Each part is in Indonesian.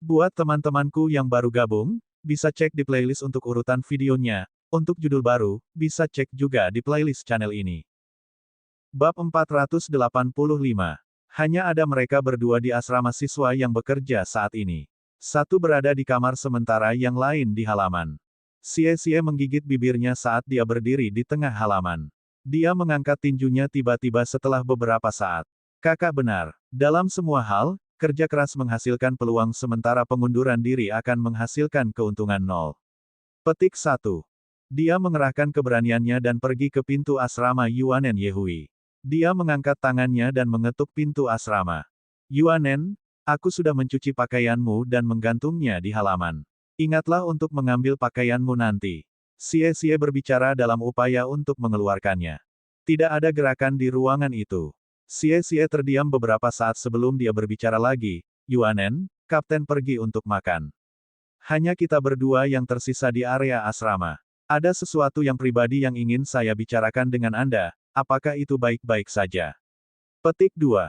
Buat teman-temanku yang baru gabung, bisa cek di playlist untuk urutan videonya. Untuk judul baru, bisa cek juga di playlist channel ini. Bab 485. Hanya ada mereka berdua di asrama siswa yang bekerja saat ini. Satu berada di kamar sementara yang lain di halaman. Xie menggigit bibirnya saat dia berdiri di tengah halaman. Dia mengangkat tinjunya tiba-tiba setelah beberapa saat. Kakak benar. Dalam semua hal, kerja keras menghasilkan peluang sementara pengunduran diri akan menghasilkan keuntungan nol. Petik 1. Dia mengerahkan keberaniannya dan pergi ke pintu asrama Yuanen Yehui. Dia mengangkat tangannya dan mengetuk pintu asrama. Yuanen, aku sudah mencuci pakaianmu dan menggantungnya di halaman. Ingatlah untuk mengambil pakaianmu nanti. Xie berbicara dalam upaya untuk mengeluarkannya. Tidak ada gerakan di ruangan itu. Xie terdiam beberapa saat sebelum dia berbicara lagi. Yuanen, kapten pergi untuk makan. Hanya kita berdua yang tersisa di area asrama. Ada sesuatu yang pribadi yang ingin saya bicarakan dengan Anda, apakah itu baik-baik saja? Petik 2.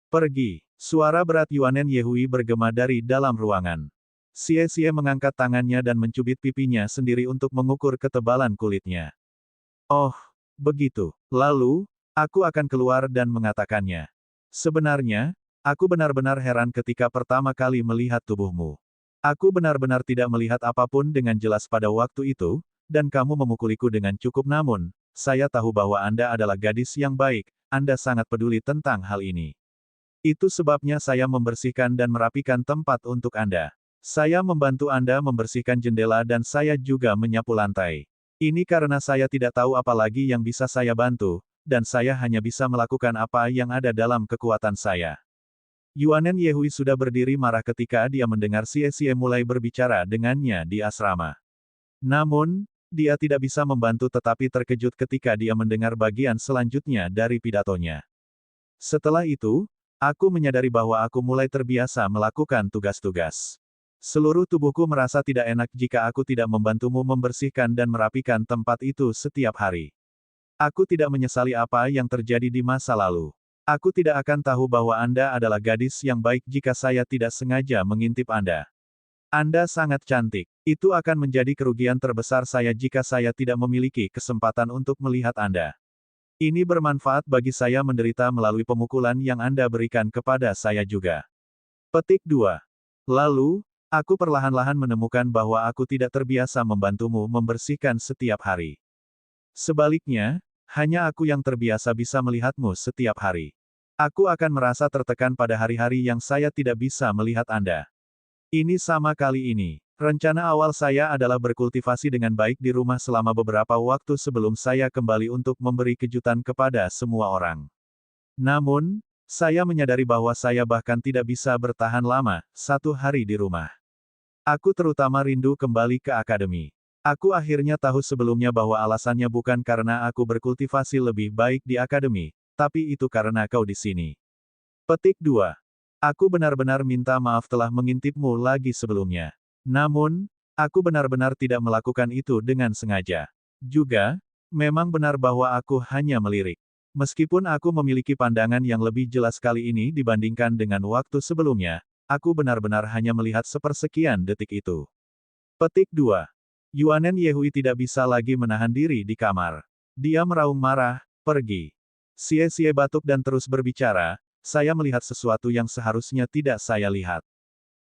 Pergi. Suara berat Yuanen Yehui bergema dari dalam ruangan. Xie mengangkat tangannya dan mencubit pipinya sendiri untuk mengukur ketebalan kulitnya. Oh, begitu. Lalu, aku akan keluar dan mengatakannya. Sebenarnya, aku benar-benar heran ketika pertama kali melihat tubuhmu. Aku benar-benar tidak melihat apapun dengan jelas pada waktu itu, dan kamu memukuliku dengan cukup namun, saya tahu bahwa Anda adalah gadis yang baik, Anda sangat peduli tentang hal ini. Itu sebabnya saya membersihkan dan merapikan tempat untuk Anda. Saya membantu Anda membersihkan jendela dan saya juga menyapu lantai. Ini karena saya tidak tahu apa lagi yang bisa saya bantu, dan saya hanya bisa melakukan apa yang ada dalam kekuatan saya. Yuanen Yehui sudah berdiri marah ketika dia mendengar Xie mulai berbicara dengannya di asrama. Namun, dia tidak bisa membantu tetapi terkejut ketika dia mendengar bagian selanjutnya dari pidatonya. Setelah itu, aku menyadari bahwa aku mulai terbiasa melakukan tugas-tugas. Seluruh tubuhku merasa tidak enak jika aku tidak membantumu membersihkan dan merapikan tempat itu setiap hari. Aku tidak menyesali apa yang terjadi di masa lalu. Aku tidak akan tahu bahwa Anda adalah gadis yang baik jika saya tidak sengaja mengintip Anda. Anda sangat cantik. Itu akan menjadi kerugian terbesar saya jika saya tidak memiliki kesempatan untuk melihat Anda. Ini bermanfaat bagi saya menderita melalui pemukulan yang Anda berikan kepada saya juga. Petik 2. Lalu, aku perlahan-lahan menemukan bahwa aku tidak terbiasa membantumu membersihkan setiap hari. Sebaliknya, hanya aku yang terbiasa bisa melihatmu setiap hari. Aku akan merasa tertekan pada hari-hari yang saya tidak bisa melihat Anda. Ini sama kali ini. Rencana awal saya adalah berkultivasi dengan baik di rumah selama beberapa waktu sebelum saya kembali untuk memberi kejutan kepada semua orang. Namun, saya menyadari bahwa saya bahkan tidak bisa bertahan lama, satu hari di rumah. Aku terutama rindu kembali ke akademi. Aku akhirnya tahu sebelumnya bahwa alasannya bukan karena aku berkultivasi lebih baik di akademi, tapi itu karena kau di sini. Petik 2. Aku benar-benar minta maaf telah mengintipmu lagi sebelumnya. Namun, aku benar-benar tidak melakukan itu dengan sengaja. Juga, memang benar bahwa aku hanya melirik. Meskipun aku memiliki pandangan yang lebih jelas kali ini dibandingkan dengan waktu sebelumnya, aku benar-benar hanya melihat sepersekian detik itu. Petik 2. Yuanen Yehui tidak bisa lagi menahan diri di kamar. Dia meraung marah, pergi. Xie batuk dan terus berbicara, saya melihat sesuatu yang seharusnya tidak saya lihat.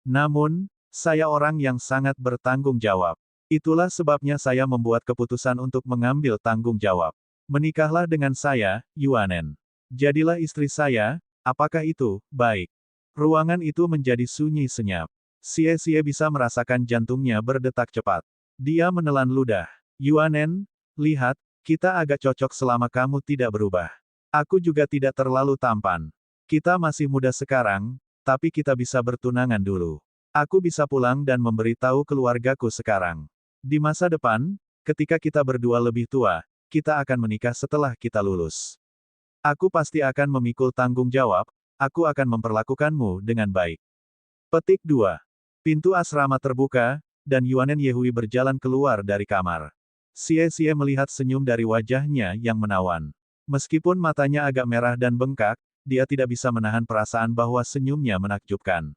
Namun, saya orang yang sangat bertanggung jawab. Itulah sebabnya saya membuat keputusan untuk mengambil tanggung jawab. Menikahlah dengan saya, Yuanen. Jadilah istri saya, apakah itu baik? Ruangan itu menjadi sunyi senyap. Xie bisa merasakan jantungnya berdetak cepat. Dia menelan ludah. Yuanen, lihat, kita agak cocok selama kamu tidak berubah. Aku juga tidak terlalu tampan. Kita masih muda sekarang, tapi kita bisa bertunangan dulu. Aku bisa pulang dan memberitahu keluargaku sekarang. Di masa depan, ketika kita berdua lebih tua, kita akan menikah setelah kita lulus. Aku pasti akan memikul tanggung jawab, aku akan memperlakukanmu dengan baik. Petik 2. Pintu asrama terbuka, dan Yuanen Yehui berjalan keluar dari kamar. Xie melihat senyum dari wajahnya yang menawan. Meskipun matanya agak merah dan bengkak, dia tidak bisa menahan perasaan bahwa senyumnya menakjubkan.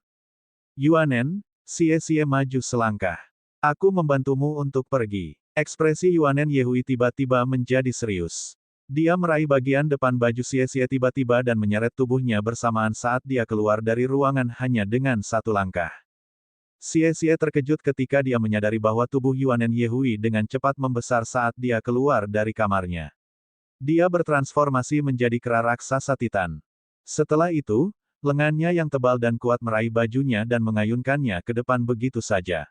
Yuanen, Xie maju selangkah. Aku membantumu untuk pergi. Ekspresi Yuanen Yehui tiba-tiba menjadi serius. Dia meraih bagian depan baju Xie tiba-tiba dan menyeret tubuhnya bersamaan saat dia keluar dari ruangan hanya dengan satu langkah. Xie terkejut ketika dia menyadari bahwa tubuh Yuanen Yehui dengan cepat membesar saat dia keluar dari kamarnya. Dia bertransformasi menjadi kera raksasa Titan. Setelah itu, lengannya yang tebal dan kuat meraih bajunya dan mengayunkannya ke depan begitu saja.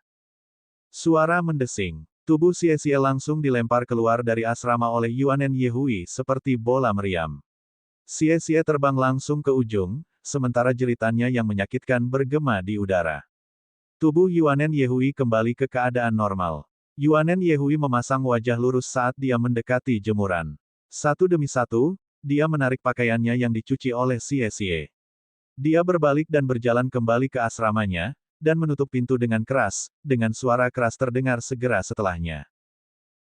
Suara mendesing. Tubuh Xie langsung dilempar keluar dari asrama oleh Yuanen Yehui seperti bola meriam. Xie terbang langsung ke ujung, sementara jeritannya yang menyakitkan bergema di udara. Tubuh Yuanen Yehui kembali ke keadaan normal. Yuanen Yehui memasang wajah lurus saat dia mendekati jemuran. Satu demi satu, dia menarik pakaiannya yang dicuci oleh Xie. Dia berbalik dan berjalan kembali ke asramanya, dan menutup pintu dengan keras, dengan suara keras terdengar segera setelahnya.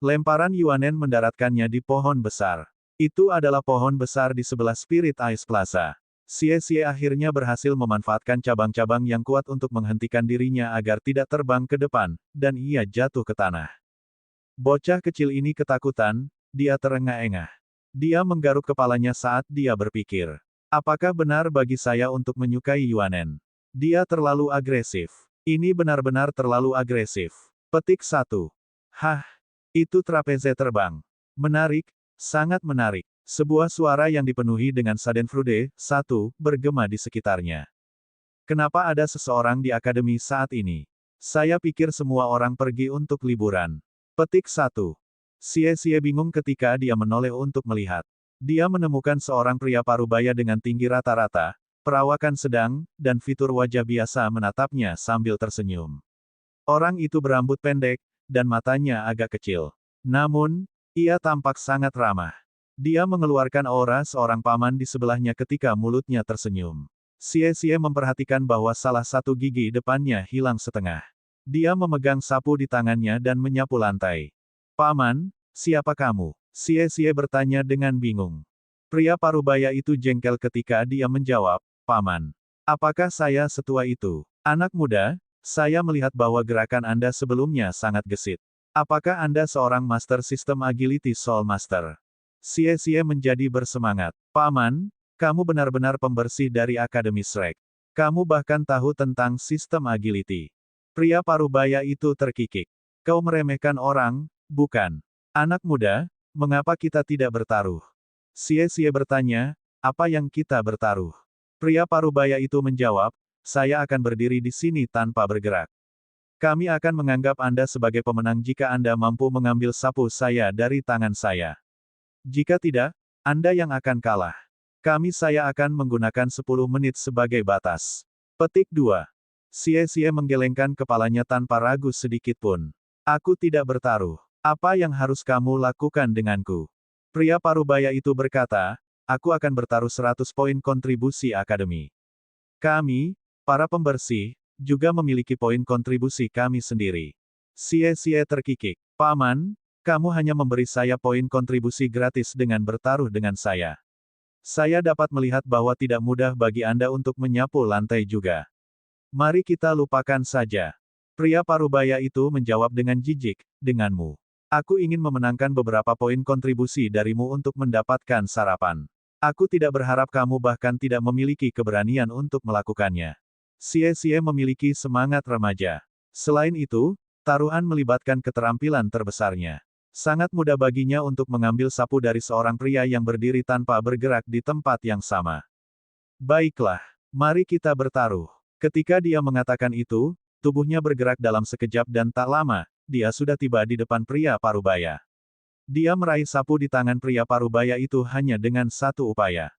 Lemparan Yuanen mendaratkannya di pohon besar. Itu adalah pohon besar di sebelah Spirit Ice Plaza. Xie akhirnya berhasil memanfaatkan cabang-cabang yang kuat untuk menghentikan dirinya agar tidak terbang ke depan, dan ia jatuh ke tanah. Bocah kecil ini ketakutan, dia terengah-engah. Dia menggaruk kepalanya saat dia berpikir. Apakah benar bagi saya untuk menyukai Yuanen? Dia terlalu agresif. Ini benar-benar terlalu agresif. Petik 1. Hah, itu trapeze terbang. Menarik, sangat menarik. Sebuah suara yang dipenuhi dengan Schadenfreude, 1, bergema di sekitarnya. Kenapa ada seseorang di akademi saat ini? Saya pikir semua orang pergi untuk liburan. Petik 1. Xie bingung ketika dia menoleh untuk melihat. Dia menemukan seorang pria parubaya dengan tinggi rata-rata, perawakan sedang, dan fitur wajah biasa menatapnya sambil tersenyum. Orang itu berambut pendek, dan matanya agak kecil. Namun, ia tampak sangat ramah. Dia mengeluarkan aura seorang paman di sebelahnya ketika mulutnya tersenyum. Xie memperhatikan bahwa salah satu gigi depannya hilang setengah. Dia memegang sapu di tangannya dan menyapu lantai. Paman, siapa kamu? Xie bertanya dengan bingung. Pria parubaya itu jengkel ketika dia menjawab, Paman. Apakah saya setua itu? Anak muda, saya melihat bahwa gerakan Anda sebelumnya sangat gesit. Apakah Anda seorang Master System Agility Soul Master? Xie menjadi bersemangat. Paman, kamu benar-benar pembersih dari Akademi Shrek. Kamu bahkan tahu tentang sistem agility. Pria parubaya itu terkikik. Kau meremehkan orang, bukan? Anak muda, mengapa kita tidak bertaruh? Xie bertanya, apa yang kita bertaruh? Pria parubaya itu menjawab, saya akan berdiri di sini tanpa bergerak. Kami akan menganggap Anda sebagai pemenang jika Anda mampu mengambil sapu saya dari tangan saya. Jika tidak, Anda yang akan kalah. Saya akan menggunakan 10 menit sebagai batas. Petik 2. Xie menggelengkan kepalanya tanpa ragu sedikit pun. Aku tidak bertaruh. Apa yang harus kamu lakukan denganku? Pria parubaya itu berkata, aku akan bertaruh 100 poin kontribusi akademi. Kami, para pembersih, juga memiliki poin kontribusi kami sendiri. Xie terkikik. Paman, kamu hanya memberi saya poin kontribusi gratis dengan bertaruh dengan saya. Saya dapat melihat bahwa tidak mudah bagi Anda untuk menyapu lantai juga. Mari kita lupakan saja. Pria parubaya itu menjawab dengan jijik, denganmu. Aku ingin memenangkan beberapa poin kontribusi darimu untuk mendapatkan sarapan. Aku tidak berharap kamu bahkan tidak memiliki keberanian untuk melakukannya. Xie memiliki semangat remaja. Selain itu, taruhan melibatkan keterampilan terbesarnya. Sangat mudah baginya untuk mengambil sapu dari seorang pria yang berdiri tanpa bergerak di tempat yang sama. Baiklah, mari kita bertaruh. Ketika dia mengatakan itu, tubuhnya bergerak dalam sekejap dan tak lama, dia sudah tiba di depan pria parubaya. Dia meraih sapu di tangan pria parubaya itu hanya dengan satu upaya.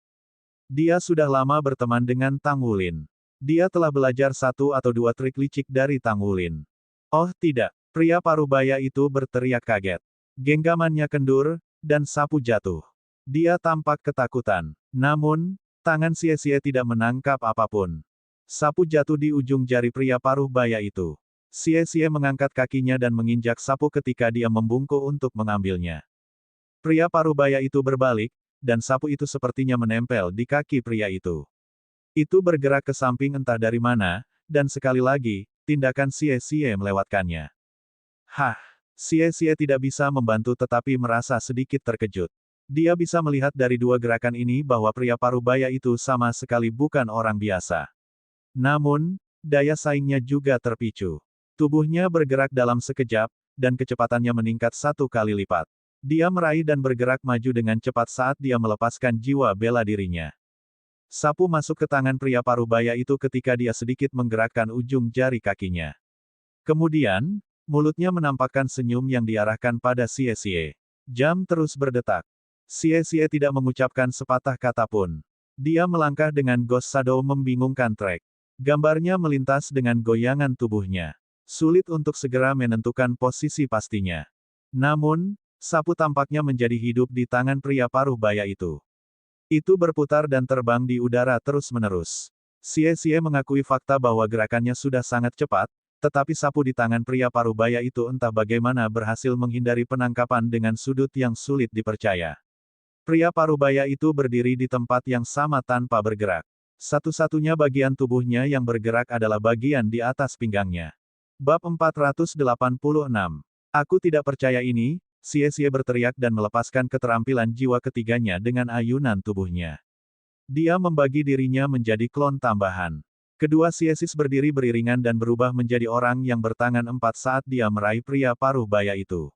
Dia sudah lama berteman dengan Tang Wulin. Dia telah belajar 1 atau 2 trik licik dari Tang Wulin. Oh tidak, pria parubaya itu berteriak kaget. Genggamannya kendur, dan sapu jatuh. Dia tampak ketakutan. Namun, tangan Xie tidak menangkap apapun. Sapu jatuh di ujung jari pria parubaya itu. Xie mengangkat kakinya dan menginjak sapu ketika dia membungkuk untuk mengambilnya. Pria parubaya itu berbalik, dan sapu itu sepertinya menempel di kaki pria itu. Itu bergerak ke samping entah dari mana, dan sekali lagi, tindakan Xie melewatkannya. Hah, Xie tidak bisa membantu tetapi merasa sedikit terkejut. Dia bisa melihat dari dua gerakan ini bahwa pria parubaya itu sama sekali bukan orang biasa. Namun, daya saingnya juga terpicu. Tubuhnya bergerak dalam sekejap, dan kecepatannya meningkat 1 kali lipat. Dia meraih dan bergerak maju dengan cepat saat dia melepaskan jiwa bela dirinya. Sapu masuk ke tangan pria parubaya itu ketika dia sedikit menggerakkan ujung jari kakinya. Kemudian, mulutnya menampakkan senyum yang diarahkan pada Xie. Jam terus berdetak. Xie tidak mengucapkan sepatah kata pun. Dia melangkah dengan Ghost Shadow membingungkan Trek. Gambarnya melintas dengan goyangan tubuhnya. Sulit untuk segera menentukan posisi pastinya. Namun, sapu tampaknya menjadi hidup di tangan pria parubaya itu. Itu berputar dan terbang di udara terus-menerus. Xie mengakui fakta bahwa gerakannya sudah sangat cepat, tetapi sapu di tangan pria parubaya itu entah bagaimana berhasil menghindari penangkapan dengan sudut yang sulit dipercaya. Pria parubaya itu berdiri di tempat yang sama tanpa bergerak. Satu-satunya bagian tubuhnya yang bergerak adalah bagian di atas pinggangnya. Bab 486. Aku tidak percaya ini, Xie berteriak dan melepaskan keterampilan jiwa ketiganya dengan ayunan tubuhnya. Dia membagi dirinya menjadi klon tambahan. Kedua Xie berdiri beriringan dan berubah menjadi orang yang bertangan empat saat dia meraih pria parubaya itu.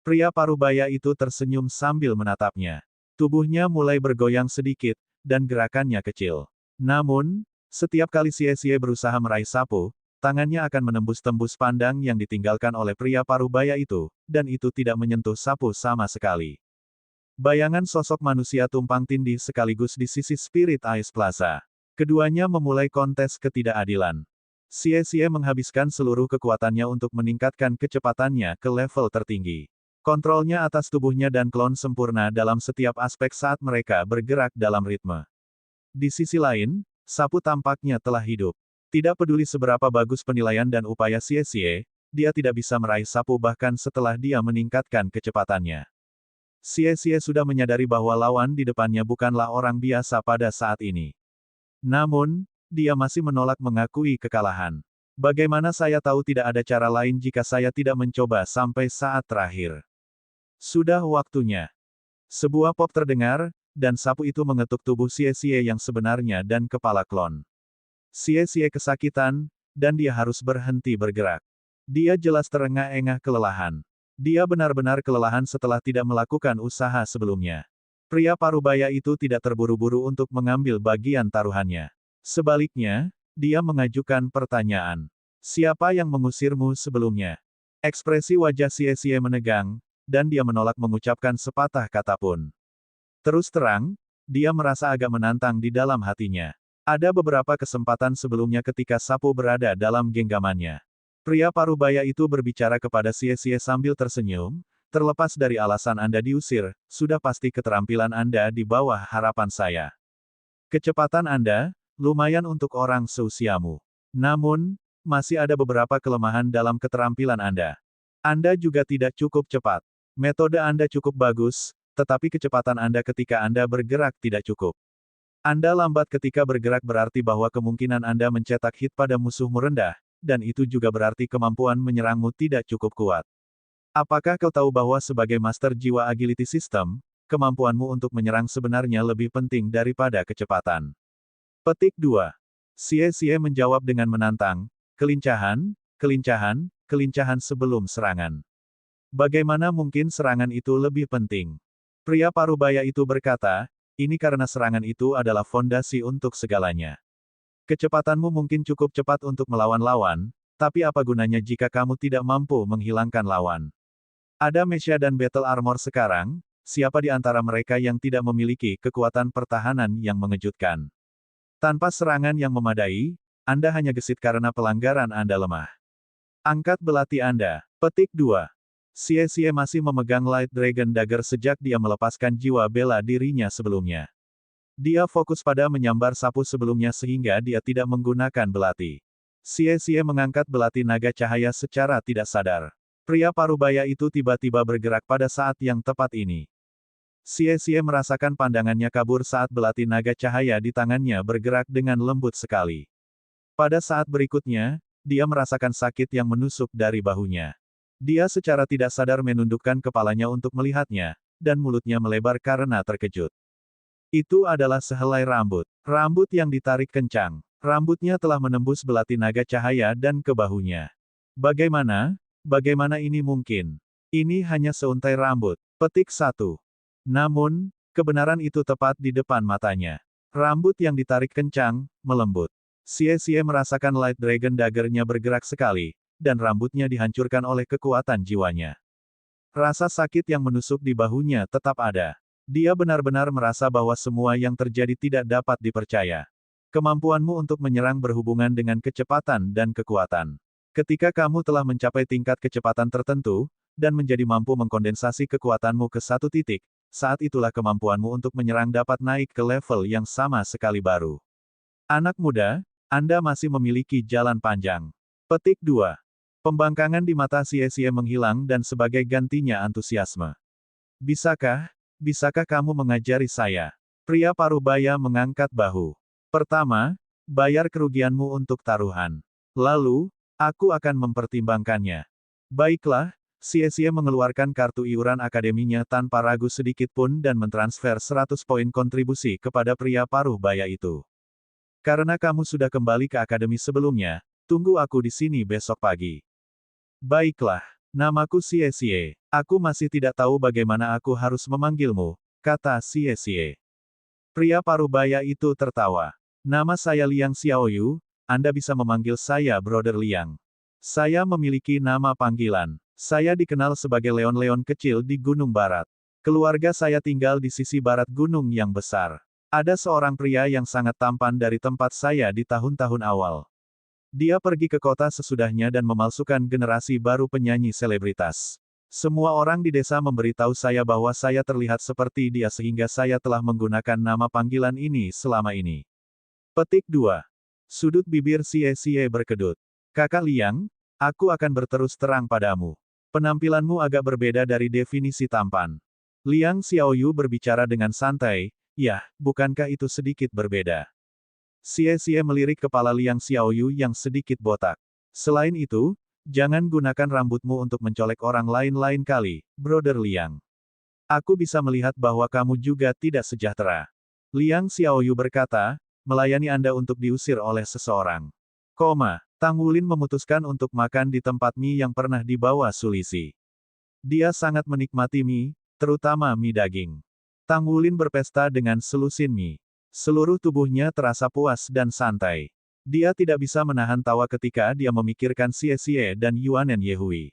Pria parubaya itu tersenyum sambil menatapnya. Tubuhnya mulai bergoyang sedikit, dan gerakannya kecil. Namun, setiap kali Xie berusaha meraih sapu, tangannya akan menembus tembus pandang yang ditinggalkan oleh pria parubaya itu, dan itu tidak menyentuh sapu sama sekali. Bayangan sosok manusia tumpang tindih sekaligus di sisi Spirit Ice Plaza. Keduanya memulai kontes ketidakadilan. Xie menghabiskan seluruh kekuatannya untuk meningkatkan kecepatannya ke level tertinggi. Kontrolnya atas tubuhnya dan klon sempurna dalam setiap aspek saat mereka bergerak dalam ritme. Di sisi lain, sapu tampaknya telah hidup. Tidak peduli seberapa bagus penilaian dan upaya Xie, dia tidak bisa meraih sapu bahkan setelah dia meningkatkan kecepatannya. Xie sudah menyadari bahwa lawan di depannya bukanlah orang biasa pada saat ini. Namun, dia masih menolak mengakui kekalahan. Bagaimana saya tahu tidak ada cara lain jika saya tidak mencoba sampai saat terakhir? Sudah waktunya. Sebuah pop terdengar, dan sapu itu mengetuk tubuh Xie yang sebenarnya dan kepala klon. Xie kesakitan, dan dia harus berhenti bergerak. Dia jelas terengah-engah kelelahan. Dia benar-benar kelelahan setelah tidak melakukan usaha sebelumnya. Pria parubaya itu tidak terburu-buru untuk mengambil bagian taruhannya. Sebaliknya, dia mengajukan pertanyaan. Siapa yang mengusirmu sebelumnya? Ekspresi wajah Xie menegang, dan dia menolak mengucapkan sepatah kata pun. Terus terang, dia merasa agak menantang di dalam hatinya. Ada beberapa kesempatan sebelumnya ketika sapu berada dalam genggamannya. Pria parubaya itu berbicara kepada Xie sambil tersenyum, terlepas dari alasan Anda diusir, sudah pasti keterampilan Anda di bawah harapan saya. Kecepatan Anda, lumayan untuk orang seusiamu. Namun, masih ada beberapa kelemahan dalam keterampilan Anda. Anda juga tidak cukup cepat. Metode Anda cukup bagus, tetapi kecepatan Anda ketika Anda bergerak tidak cukup. Anda lambat ketika bergerak berarti bahwa kemungkinan Anda mencetak hit pada musuhmu rendah, dan itu juga berarti kemampuan menyerangmu tidak cukup kuat. Apakah kau tahu bahwa sebagai master jiwa agility system, kemampuanmu untuk menyerang sebenarnya lebih penting daripada kecepatan? Petik 2. Xie menjawab dengan menantang, kelincahan sebelum serangan. Bagaimana mungkin serangan itu lebih penting? Pria parubaya itu berkata, ini karena serangan itu adalah fondasi untuk segalanya. Kecepatanmu mungkin cukup cepat untuk melawan lawan, tapi apa gunanya jika kamu tidak mampu menghilangkan lawan? Ada Mesha dan Battle Armor sekarang, siapa di antara mereka yang tidak memiliki kekuatan pertahanan yang mengejutkan? Tanpa serangan yang memadai, Anda hanya gesit karena pelanggaran Anda lemah. Angkat belati Anda. Petik 2. Xie masih memegang Light Dragon Dagger sejak dia melepaskan jiwa bela dirinya sebelumnya. Dia fokus pada menyambar sapu sebelumnya sehingga dia tidak menggunakan belati. Xie mengangkat belati naga cahaya secara tidak sadar. Pria parubaya itu tiba-tiba bergerak pada saat yang tepat ini. Xie merasakan pandangannya kabur saat belati naga cahaya di tangannya bergerak dengan lembut sekali. Pada saat berikutnya, dia merasakan sakit yang menusuk dari bahunya. Dia secara tidak sadar menundukkan kepalanya untuk melihatnya, dan mulutnya melebar karena terkejut. Itu adalah sehelai rambut. Rambut yang ditarik kencang. Rambutnya telah menembus belati naga cahaya dan ke bahunya. Bagaimana? Bagaimana ini mungkin? Ini hanya seuntai rambut. Petik 1. Namun, kebenaran itu tepat di depan matanya. Rambut yang ditarik kencang, melembut. Xie merasakan Light Dragon Dagger-nya bergerak sekali, dan rambutnya dihancurkan oleh kekuatan jiwanya. Rasa sakit yang menusuk di bahunya tetap ada. Dia benar-benar merasa bahwa semua yang terjadi tidak dapat dipercaya. Kemampuanmu untuk menyerang berhubungan dengan kecepatan dan kekuatan. Ketika kamu telah mencapai tingkat kecepatan tertentu, dan menjadi mampu mengkondensasi kekuatanmu ke satu titik, saat itulah kemampuanmu untuk menyerang dapat naik ke level yang sama sekali baru. Anak muda, Anda masih memiliki jalan panjang. Petik 2. Pembangkangan di mata Xie menghilang dan sebagai gantinya antusiasme. Bisakah kamu mengajari saya? Pria parubaya mengangkat bahu. Pertama, bayar kerugianmu untuk taruhan. Lalu, aku akan mempertimbangkannya. Baiklah, Xie mengeluarkan kartu iuran akademinya tanpa ragu sedikit pun dan mentransfer 100 poin kontribusi kepada pria parubaya itu. Karena kamu sudah kembali ke akademi sebelumnya, tunggu aku di sini besok pagi. Baiklah, namaku Xie. Aku masih tidak tahu bagaimana aku harus memanggilmu, kata Xie. Pria parubaya itu tertawa. Nama saya Liang Xiaoyu, Anda bisa memanggil saya Brother Liang. Saya memiliki nama panggilan. Saya dikenal sebagai leon-leon kecil di Gunung Barat. Keluarga saya tinggal di sisi barat gunung yang besar. Ada seorang pria yang sangat tampan dari tempat saya di tahun-tahun awal. Dia pergi ke kota sesudahnya dan memalsukan generasi baru penyanyi selebritas. Semua orang di desa memberitahu saya bahwa saya terlihat seperti dia sehingga saya telah menggunakan nama panggilan ini selama ini. Petik 2. Sudut bibir Xie berkedut. Kakak Liang, aku akan berterus terang padamu. Penampilanmu agak berbeda dari definisi tampan. Liang Xiaoyu berbicara dengan santai, ya, bukankah itu sedikit berbeda? Xie melirik kepala Liang Xiaoyu yang sedikit botak. Selain itu, jangan gunakan rambutmu untuk mencolek orang lain lain kali, Brother Liang. Aku bisa melihat bahwa kamu juga tidak sejahtera. Liang Xiaoyu berkata, melayani Anda untuk diusir oleh seseorang. Tang Wulin memutuskan untuk makan di tempat mie yang pernah dibawa Sulisi. Dia sangat menikmati mie, terutama mie daging. Tang Wulin berpesta dengan selusin mie. Seluruh tubuhnya terasa puas dan santai. Dia tidak bisa menahan tawa ketika dia memikirkan Xie dan Yuanen Yehui.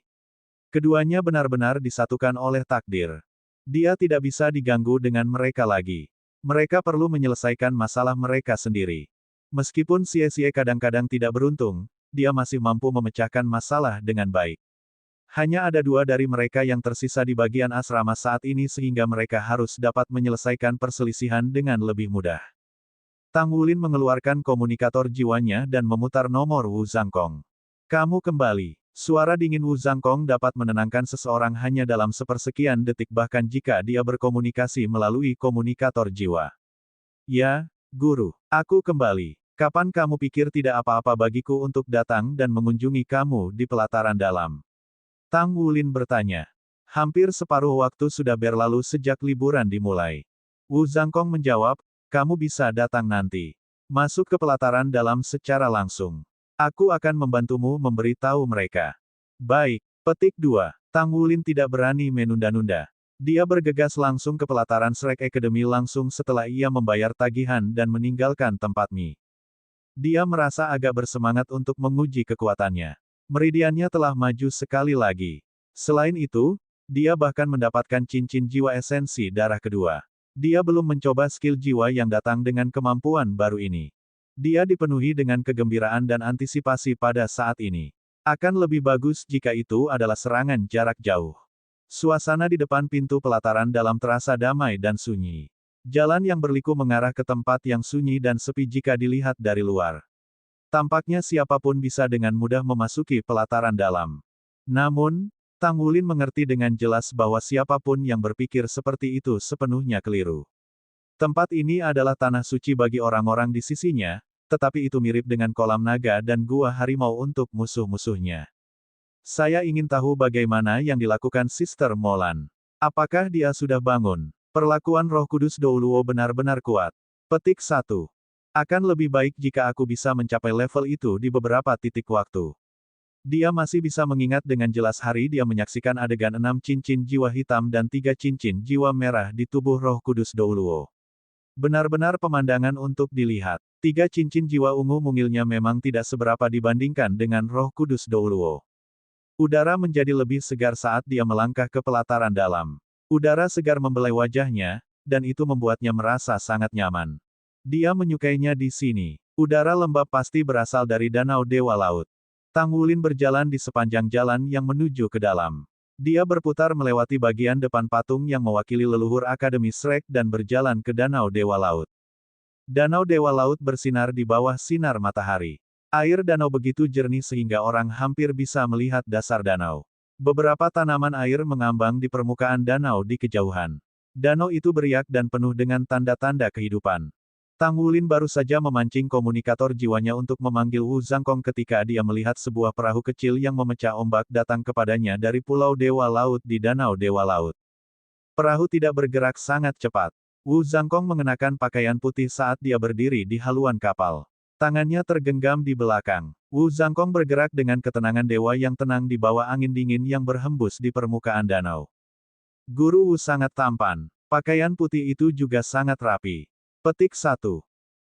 Keduanya benar-benar disatukan oleh takdir. Dia tidak bisa diganggu dengan mereka lagi. Mereka perlu menyelesaikan masalah mereka sendiri. Meskipun Xie kadang-kadang tidak beruntung, dia masih mampu memecahkan masalah dengan baik. Hanya ada 2 dari mereka yang tersisa di bagian asrama saat ini sehingga mereka harus dapat menyelesaikan perselisihan dengan lebih mudah. Tang Wulin mengeluarkan komunikator jiwanya dan memutar nomor Wu Zhangkong. Kamu kembali. Suara dingin Wu Zhangkong dapat menenangkan seseorang hanya dalam sepersekian detik bahkan jika dia berkomunikasi melalui komunikator jiwa. Ya, Guru. Aku kembali. Kapan kamu pikir tidak apa-apa bagiku untuk datang dan mengunjungi kamu di pelataran dalam? Tang Wulin bertanya. Hampir separuh waktu sudah berlalu sejak liburan dimulai. Wu Zhangkong menjawab, kamu bisa datang nanti. Masuk ke pelataran dalam secara langsung. Aku akan membantumu memberitahu mereka. Baik. Petik 2. Tang Wulin tidak berani menunda-nunda. Dia bergegas langsung ke pelataran Shrek Academy langsung setelah ia membayar tagihan dan meninggalkan tempat mie. Dia merasa agak bersemangat untuk menguji kekuatannya. Meridiannya telah maju sekali lagi. Selain itu, dia bahkan mendapatkan cincin jiwa esensi darah kedua. Dia belum mencoba skill jiwa yang datang dengan kemampuan baru ini. Dia dipenuhi dengan kegembiraan dan antisipasi pada saat ini. Akan lebih bagus jika itu adalah serangan jarak jauh. Suasana di depan pintu pelataran dalam terasa damai dan sunyi. Jalan yang berliku mengarah ke tempat yang sunyi dan sepi jika dilihat dari luar. Tampaknya siapapun bisa dengan mudah memasuki pelataran dalam. Namun, Tang Wulin mengerti dengan jelas bahwa siapapun yang berpikir seperti itu sepenuhnya keliru. Tempat ini adalah tanah suci bagi orang-orang di sisinya, tetapi itu mirip dengan kolam naga dan gua harimau untuk musuh-musuhnya. Saya ingin tahu bagaimana yang dilakukan Sister Molan. Apakah dia sudah bangun? Perlakuan Roh Kudus Douluo benar-benar kuat. Petik 1. Akan lebih baik jika aku bisa mencapai level itu di beberapa titik waktu. Dia masih bisa mengingat dengan jelas hari dia menyaksikan adegan 6 cincin jiwa hitam dan 3 cincin jiwa merah di tubuh Roh Kudus Douluo. Benar-benar pemandangan untuk dilihat. 3 cincin jiwa ungu mungilnya memang tidak seberapa dibandingkan dengan Roh Kudus Douluo. Udara menjadi lebih segar saat dia melangkah ke pelataran dalam. Udara segar membelai wajahnya, dan itu membuatnya merasa sangat nyaman. Dia menyukainya di sini. Udara lembab pasti berasal dari Danau Dewa Laut. Tang Wulin berjalan di sepanjang jalan yang menuju ke dalam. Dia berputar melewati bagian depan patung yang mewakili leluhur Akademi Shrek dan berjalan ke Danau Dewa Laut. Danau Dewa Laut bersinar di bawah sinar matahari. Air danau begitu jernih sehingga orang hampir bisa melihat dasar danau. Beberapa tanaman air mengambang di permukaan danau di kejauhan. Danau itu beriak dan penuh dengan tanda-tanda kehidupan. Tang Wulin baru saja memancing komunikator jiwanya untuk memanggil Wu Zhangkong ketika dia melihat sebuah perahu kecil yang memecah ombak datang kepadanya dari Pulau Dewa Laut di Danau Dewa Laut. Perahu tidak bergerak sangat cepat. Wu Zhangkong mengenakan pakaian putih saat dia berdiri di haluan kapal. Tangannya tergenggam di belakang. Wu Zhangkong bergerak dengan ketenangan dewa yang tenang di bawah angin dingin yang berhembus di permukaan danau. Guru Wu sangat tampan. Pakaian putih itu juga sangat rapi. Petik 1.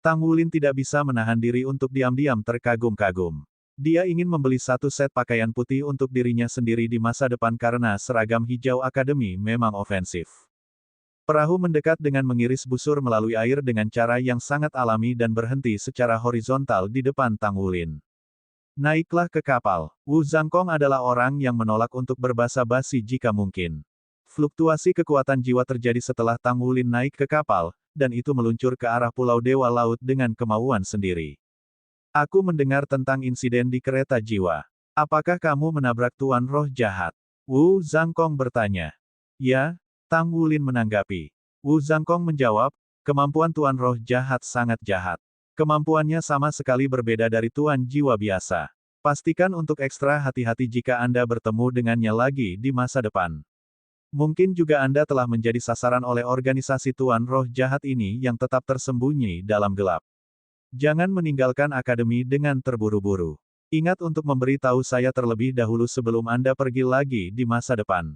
Tang Wulin tidak bisa menahan diri untuk diam-diam terkagum-kagum. Dia ingin membeli satu set pakaian putih untuk dirinya sendiri di masa depan karena seragam hijau akademi memang ofensif. Perahu mendekat dengan mengiris busur melalui air dengan cara yang sangat alami dan berhenti secara horizontal di depan Tang Wulin. Naiklah ke kapal. Wu Zhangkong adalah orang yang menolak untuk berbasa-basi jika mungkin. Fluktuasi kekuatan jiwa terjadi setelah Tang Wulin naik ke kapal, dan itu meluncur ke arah Pulau Dewa Laut dengan kemauan sendiri. Aku mendengar tentang insiden di kereta jiwa. Apakah kamu menabrak Tuan Roh Jahat? Wu Zhangkong bertanya. Ya. Tang Wulin menanggapi. Wu Zhangkong menjawab, kemampuan Tuan Roh Jahat sangat jahat. Kemampuannya sama sekali berbeda dari Tuan Jiwa biasa. Pastikan untuk ekstra hati-hati jika Anda bertemu dengannya lagi di masa depan. Mungkin juga Anda telah menjadi sasaran oleh organisasi Tuan Roh Jahat ini yang tetap tersembunyi dalam gelap. Jangan meninggalkan akademi dengan terburu-buru. Ingat untuk memberi tahu saya terlebih dahulu sebelum Anda pergi lagi di masa depan.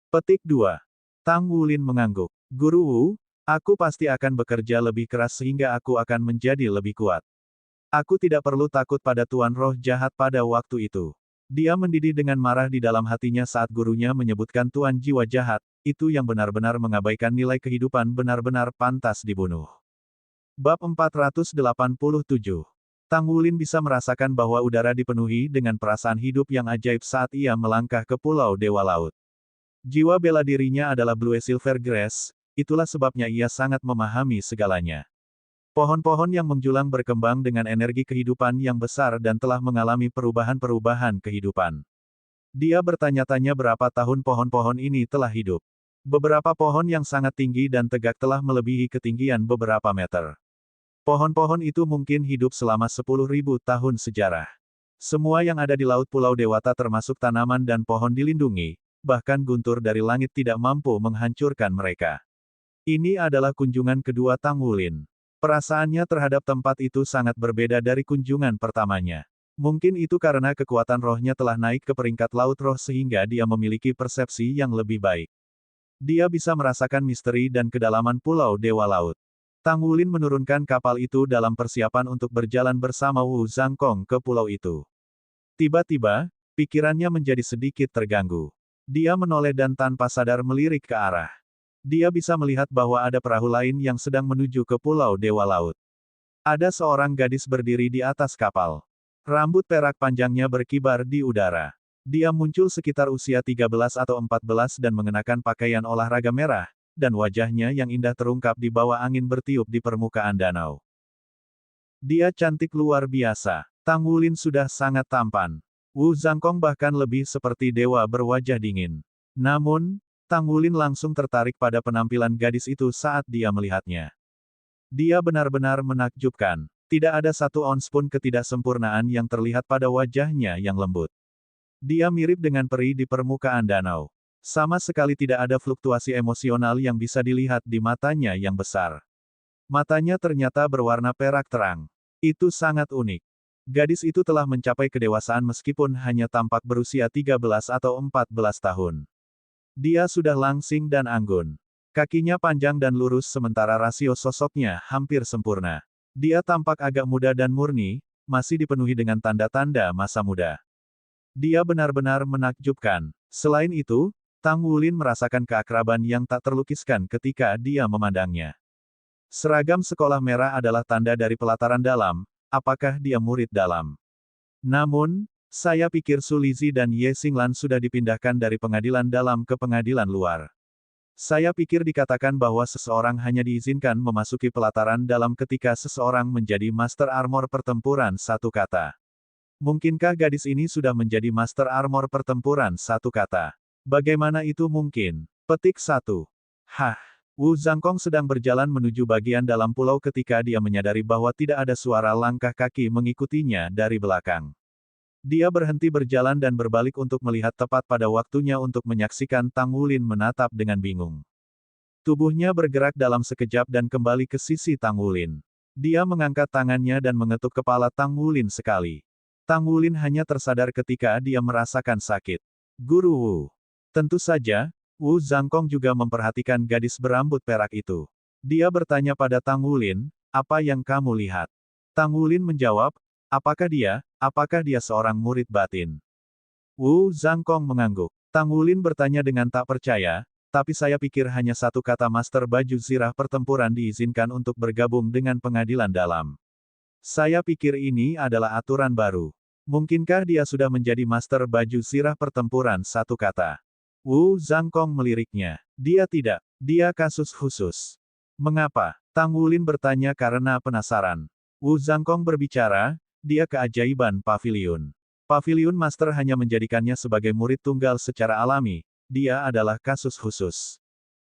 Petik 2. Tang Wulin mengangguk. Guru Wu, aku pasti akan bekerja lebih keras sehingga aku akan menjadi lebih kuat. Aku tidak perlu takut pada Tuan Roh Jahat pada waktu itu. Dia mendidih dengan marah di dalam hatinya saat gurunya menyebutkan Tuan Jiwa Jahat, itu yang benar-benar mengabaikan nilai kehidupan benar-benar pantas dibunuh. Bab 487. Tang Wulin bisa merasakan bahwa udara dipenuhi dengan perasaan hidup yang ajaib saat ia melangkah ke Pulau Dewa Laut. Jiwa bela dirinya adalah Blue Silver Grass, itulah sebabnya ia sangat memahami segalanya. Pohon-pohon yang menjulang berkembang dengan energi kehidupan yang besar dan telah mengalami perubahan-perubahan kehidupan. Dia bertanya-tanya berapa tahun pohon-pohon ini telah hidup. Beberapa pohon yang sangat tinggi dan tegak telah melebihi ketinggian beberapa meter. Pohon-pohon itu mungkin hidup selama 10.000 tahun sejarah. Semua yang ada di Laut Pulau Dewata termasuk tanaman dan pohon dilindungi, bahkan guntur dari langit tidak mampu menghancurkan mereka. Ini adalah kunjungan kedua Tang Wulin. Perasaannya terhadap tempat itu sangat berbeda dari kunjungan pertamanya. Mungkin itu karena kekuatan rohnya telah naik ke peringkat laut roh sehingga dia memiliki persepsi yang lebih baik. Dia bisa merasakan misteri dan kedalaman Pulau Dewa Laut. Tang Wulin menurunkan kapal itu dalam persiapan untuk berjalan bersama Wu Zhangkong ke pulau itu. Tiba-tiba, pikirannya menjadi sedikit terganggu. Dia menoleh dan tanpa sadar melirik ke arah. Dia bisa melihat bahwa ada perahu lain yang sedang menuju ke Pulau Dewa Laut. Ada seorang gadis berdiri di atas kapal. Rambut perak panjangnya berkibar di udara. Dia muncul sekitar usia 13 atau 14 dan mengenakan pakaian olahraga merah, dan wajahnya yang indah terungkap di bawah angin bertiup di permukaan danau. Dia cantik luar biasa. Tang Wulin sudah sangat tampan. Wu Zhangkong bahkan lebih seperti dewa berwajah dingin. Namun, Tang Wulin langsung tertarik pada penampilan gadis itu saat dia melihatnya. Dia benar-benar menakjubkan. Tidak ada satu ons pun ketidaksempurnaan yang terlihat pada wajahnya yang lembut. Dia mirip dengan peri di permukaan danau. Sama sekali tidak ada fluktuasi emosional yang bisa dilihat di matanya yang besar. Matanya ternyata berwarna perak terang. Itu sangat unik. Gadis itu telah mencapai kedewasaan meskipun hanya tampak berusia 13 atau 14 tahun. Dia sudah langsing dan anggun. Kakinya panjang dan lurus sementara rasio sosoknya hampir sempurna. Dia tampak agak muda dan murni, masih dipenuhi dengan tanda-tanda masa muda. Dia benar-benar menakjubkan. Selain itu, Tang Wulin merasakan keakraban yang tak terlukiskan ketika dia memandangnya. Seragam sekolah merah adalah tanda dari pelataran dalam. Apakah dia murid dalam? Namun, saya pikir Su Lizhi dan Ye Xinglan sudah dipindahkan dari pengadilan dalam ke pengadilan luar. Saya pikir dikatakan bahwa seseorang hanya diizinkan memasuki pelataran dalam ketika seseorang menjadi Master Armor Pertempuran satu kata. Mungkinkah gadis ini sudah menjadi Master Armor Pertempuran satu kata? Bagaimana itu mungkin? Petik 1. Hah. Wu Zhangkong sedang berjalan menuju bagian dalam pulau ketika dia menyadari bahwa tidak ada suara langkah kaki mengikutinya dari belakang. Dia berhenti berjalan dan berbalik untuk melihat tepat pada waktunya untuk menyaksikan Tang Wulin menatap dengan bingung. Tubuhnya bergerak dalam sekejap dan kembali ke sisi Tang Wulin. Dia mengangkat tangannya dan mengetuk kepala Tang Wulin sekali. Tang Wulin hanya tersadar ketika dia merasakan sakit. Guru Wu. Tentu saja, Wu Zhangkong juga memperhatikan gadis berambut perak itu. Dia bertanya pada Tang Wulin, apa yang kamu lihat? Tang Wulin menjawab, apakah dia seorang murid batin? Wu Zhangkong mengangguk. Tang Wulin bertanya dengan tak percaya, tapi saya pikir hanya satu kata Master Baju Zirah Pertempuran diizinkan untuk bergabung dengan pengadilan dalam. Saya pikir ini adalah aturan baru. Mungkinkah dia sudah menjadi Master Baju Zirah Pertempuran satu kata? Wu Zhangkong meliriknya. Dia tidak. Dia kasus khusus. Mengapa? Tang Wulin bertanya karena penasaran. Wu Zhangkong berbicara, dia keajaiban paviliun. Paviliun Master hanya menjadikannya sebagai murid tunggal secara alami. Dia adalah kasus khusus.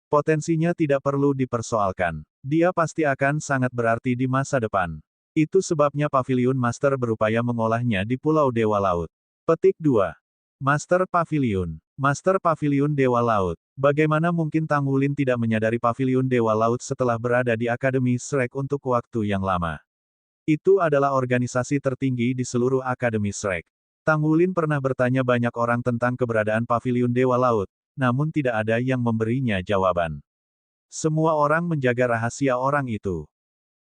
Potensinya tidak perlu dipersoalkan. Dia pasti akan sangat berarti di masa depan. Itu sebabnya Paviliun Master berupaya mengolahnya di Pulau Dewa Laut. Petik 2. Master Paviliun. Master Paviliun Dewa Laut. Bagaimana mungkin Tang Wulin tidak menyadari Paviliun Dewa Laut setelah berada di Akademi Shrek untuk waktu yang lama? Itu adalah organisasi tertinggi di seluruh Akademi Shrek. Tang Wulin pernah bertanya banyak orang tentang keberadaan Paviliun Dewa Laut, namun tidak ada yang memberinya jawaban. Semua orang menjaga rahasia orang itu.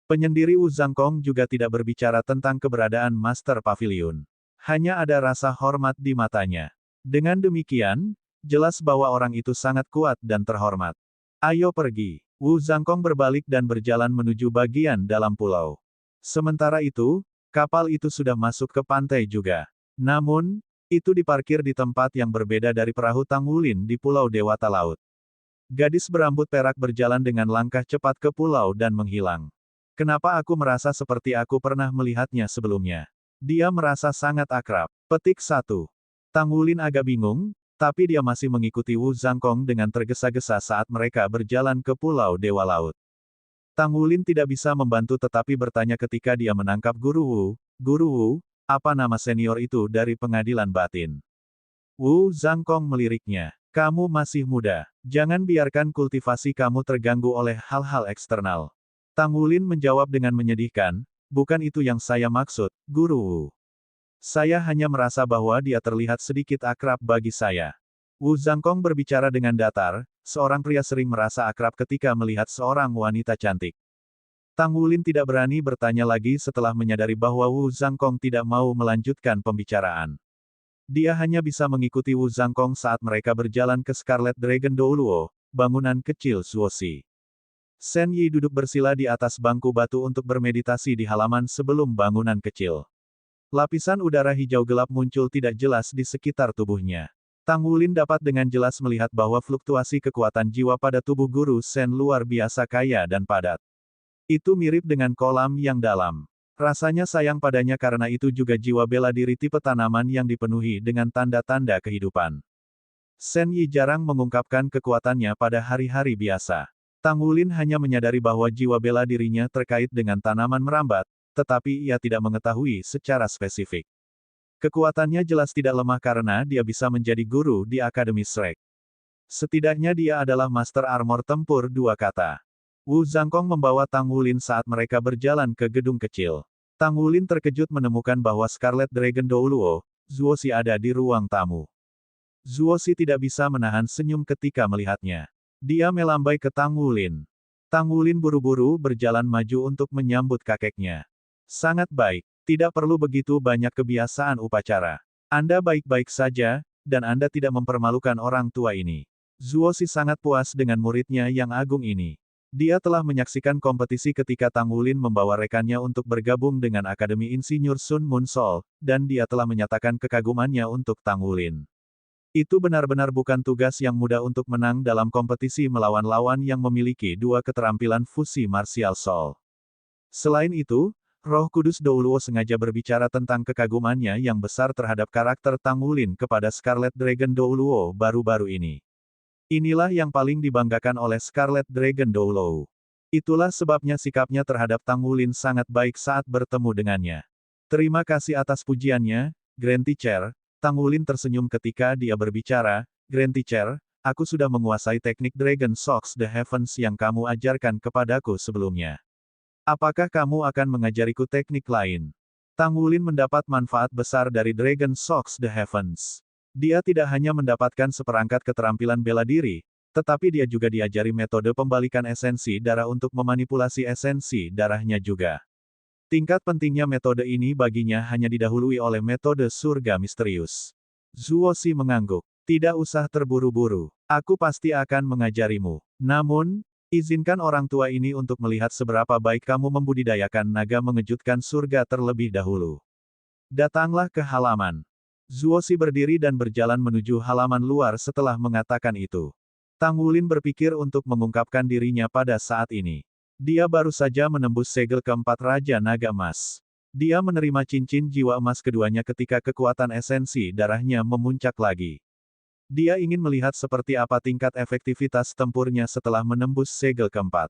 Penyendiri Wu Zhangkong juga tidak berbicara tentang keberadaan Master Paviliun. Hanya ada rasa hormat di matanya. Dengan demikian, jelas bahwa orang itu sangat kuat dan terhormat. Ayo pergi. Wu Zhangkong berbalik dan berjalan menuju bagian dalam pulau. Sementara itu, kapal itu sudah masuk ke pantai juga. Namun, itu diparkir di tempat yang berbeda dari perahu Tang Wulin di Pulau Dewata Laut. Gadis berambut perak berjalan dengan langkah cepat ke pulau dan menghilang. Kenapa aku merasa seperti aku pernah melihatnya sebelumnya? Dia merasa sangat akrab. Petik 1. Tang Wulin agak bingung, tapi dia masih mengikuti Wu Zhangkong dengan tergesa-gesa saat mereka berjalan ke Pulau Dewa Laut. Tang Wulin tidak bisa membantu tetapi bertanya ketika dia menangkap Guru Wu, apa nama senior itu dari pengadilan batin? Wu Zhangkong meliriknya. Kamu masih muda. Jangan biarkan kultivasi kamu terganggu oleh hal-hal eksternal. Tang Wulin menjawab dengan menyedihkan, bukan itu yang saya maksud, Guru Wu. Saya hanya merasa bahwa dia terlihat sedikit akrab bagi saya. Wu Zhangkong berbicara dengan datar, seorang pria sering merasa akrab ketika melihat seorang wanita cantik. Tang Wulin tidak berani bertanya lagi setelah menyadari bahwa Wu Zhangkong tidak mau melanjutkan pembicaraan. Dia hanya bisa mengikuti Wu Zhangkong saat mereka berjalan ke Scarlet Dragon Douluo, bangunan kecil Zuoxi. Shen Yi duduk bersila di atas bangku batu untuk bermeditasi di halaman sebelum bangunan kecil. Lapisan udara hijau gelap muncul tidak jelas di sekitar tubuhnya. Tang Wulin dapat dengan jelas melihat bahwa fluktuasi kekuatan jiwa pada tubuh Guru Shen luar biasa kaya dan padat. Itu mirip dengan kolam yang dalam. Rasanya sayang padanya karena itu juga jiwa bela diri tipe tanaman yang dipenuhi dengan tanda-tanda kehidupan. Shen Yi jarang mengungkapkan kekuatannya pada hari-hari biasa. Tang Wulin hanya menyadari bahwa jiwa bela dirinya terkait dengan tanaman merambat, tetapi ia tidak mengetahui secara spesifik. Kekuatannya jelas tidak lemah karena dia bisa menjadi guru di Akademi Shrek. Setidaknya dia adalah Master Armor Tempur dua kata. Wu Zhangkong membawa Tang Wulin saat mereka berjalan ke gedung kecil. Tang Wulin terkejut menemukan bahwa Scarlet Dragon Douluo, Zuoxi ada di ruang tamu. Zuoxi tidak bisa menahan senyum ketika melihatnya. Dia melambai ke Tang Wulin. Tang Wulin buru-buru berjalan maju untuk menyambut kakeknya. Sangat baik. Tidak perlu begitu banyak kebiasaan upacara. Anda baik-baik saja, dan Anda tidak mempermalukan orang tua ini. Zuoxi sangat puas dengan muridnya yang agung ini. Dia telah menyaksikan kompetisi ketika Tang Wulin membawa rekannya untuk bergabung dengan Akademi Insinyur Sun Moon Sol, dan dia telah menyatakan kekagumannya untuk Tang Wulin. Itu benar-benar bukan tugas yang mudah untuk menang dalam kompetisi melawan lawan yang memiliki dua keterampilan fusi martial soul. Selain itu, Roh Kudus Douluo sengaja berbicara tentang kekagumannya yang besar terhadap karakter Tang Wulin kepada Scarlet Dragon Douluo baru-baru ini. Inilah yang paling dibanggakan oleh Scarlet Dragon Douluo. Itulah sebabnya sikapnya terhadap Tang Wulin sangat baik saat bertemu dengannya. Terima kasih atas pujiannya, Grand Teacher. Tang Wulin tersenyum ketika dia berbicara, Grand Teacher, aku sudah menguasai teknik Dragon Shocks the Heavens yang kamu ajarkan kepadaku sebelumnya. Apakah kamu akan mengajariku teknik lain? Tang Wulin mendapat manfaat besar dari Dragon Shocks the Heavens. Dia tidak hanya mendapatkan seperangkat keterampilan bela diri, tetapi dia juga diajari metode pembalikan esensi darah untuk memanipulasi esensi darahnya juga. Tingkat pentingnya metode ini baginya hanya didahului oleh metode surga misterius. Zuoxi mengangguk. Tidak usah terburu-buru. Aku pasti akan mengajarimu. Namun, izinkan orang tua ini untuk melihat seberapa baik kamu membudidayakan naga mengejutkan surga terlebih dahulu. Datanglah ke halaman. Zuoxi berdiri dan berjalan menuju halaman luar setelah mengatakan itu. Tang Wulin berpikir untuk mengungkapkan dirinya pada saat ini. Dia baru saja menembus segel keempat Raja Naga Emas. Dia menerima cincin jiwa emas keduanya ketika kekuatan esensi darahnya memuncak lagi. Dia ingin melihat seperti apa tingkat efektivitas tempurnya setelah menembus segel keempat.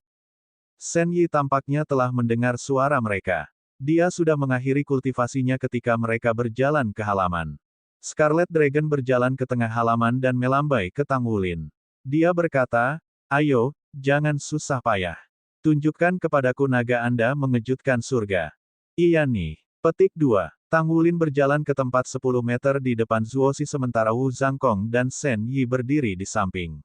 Shen Yi tampaknya telah mendengar suara mereka. Dia sudah mengakhiri kultivasinya ketika mereka berjalan ke halaman. Scarlet Dragon berjalan ke tengah halaman dan melambai ke Tang Wulin. Dia berkata, "Ayo, jangan susah payah. Tunjukkan kepadaku naga Anda mengejutkan surga." Iya nih. Petik 2. Tang Wulin berjalan ke tempat 10 meter di depan Zuoxi sementara Wu Zhangkong dan Shen Yi berdiri di samping.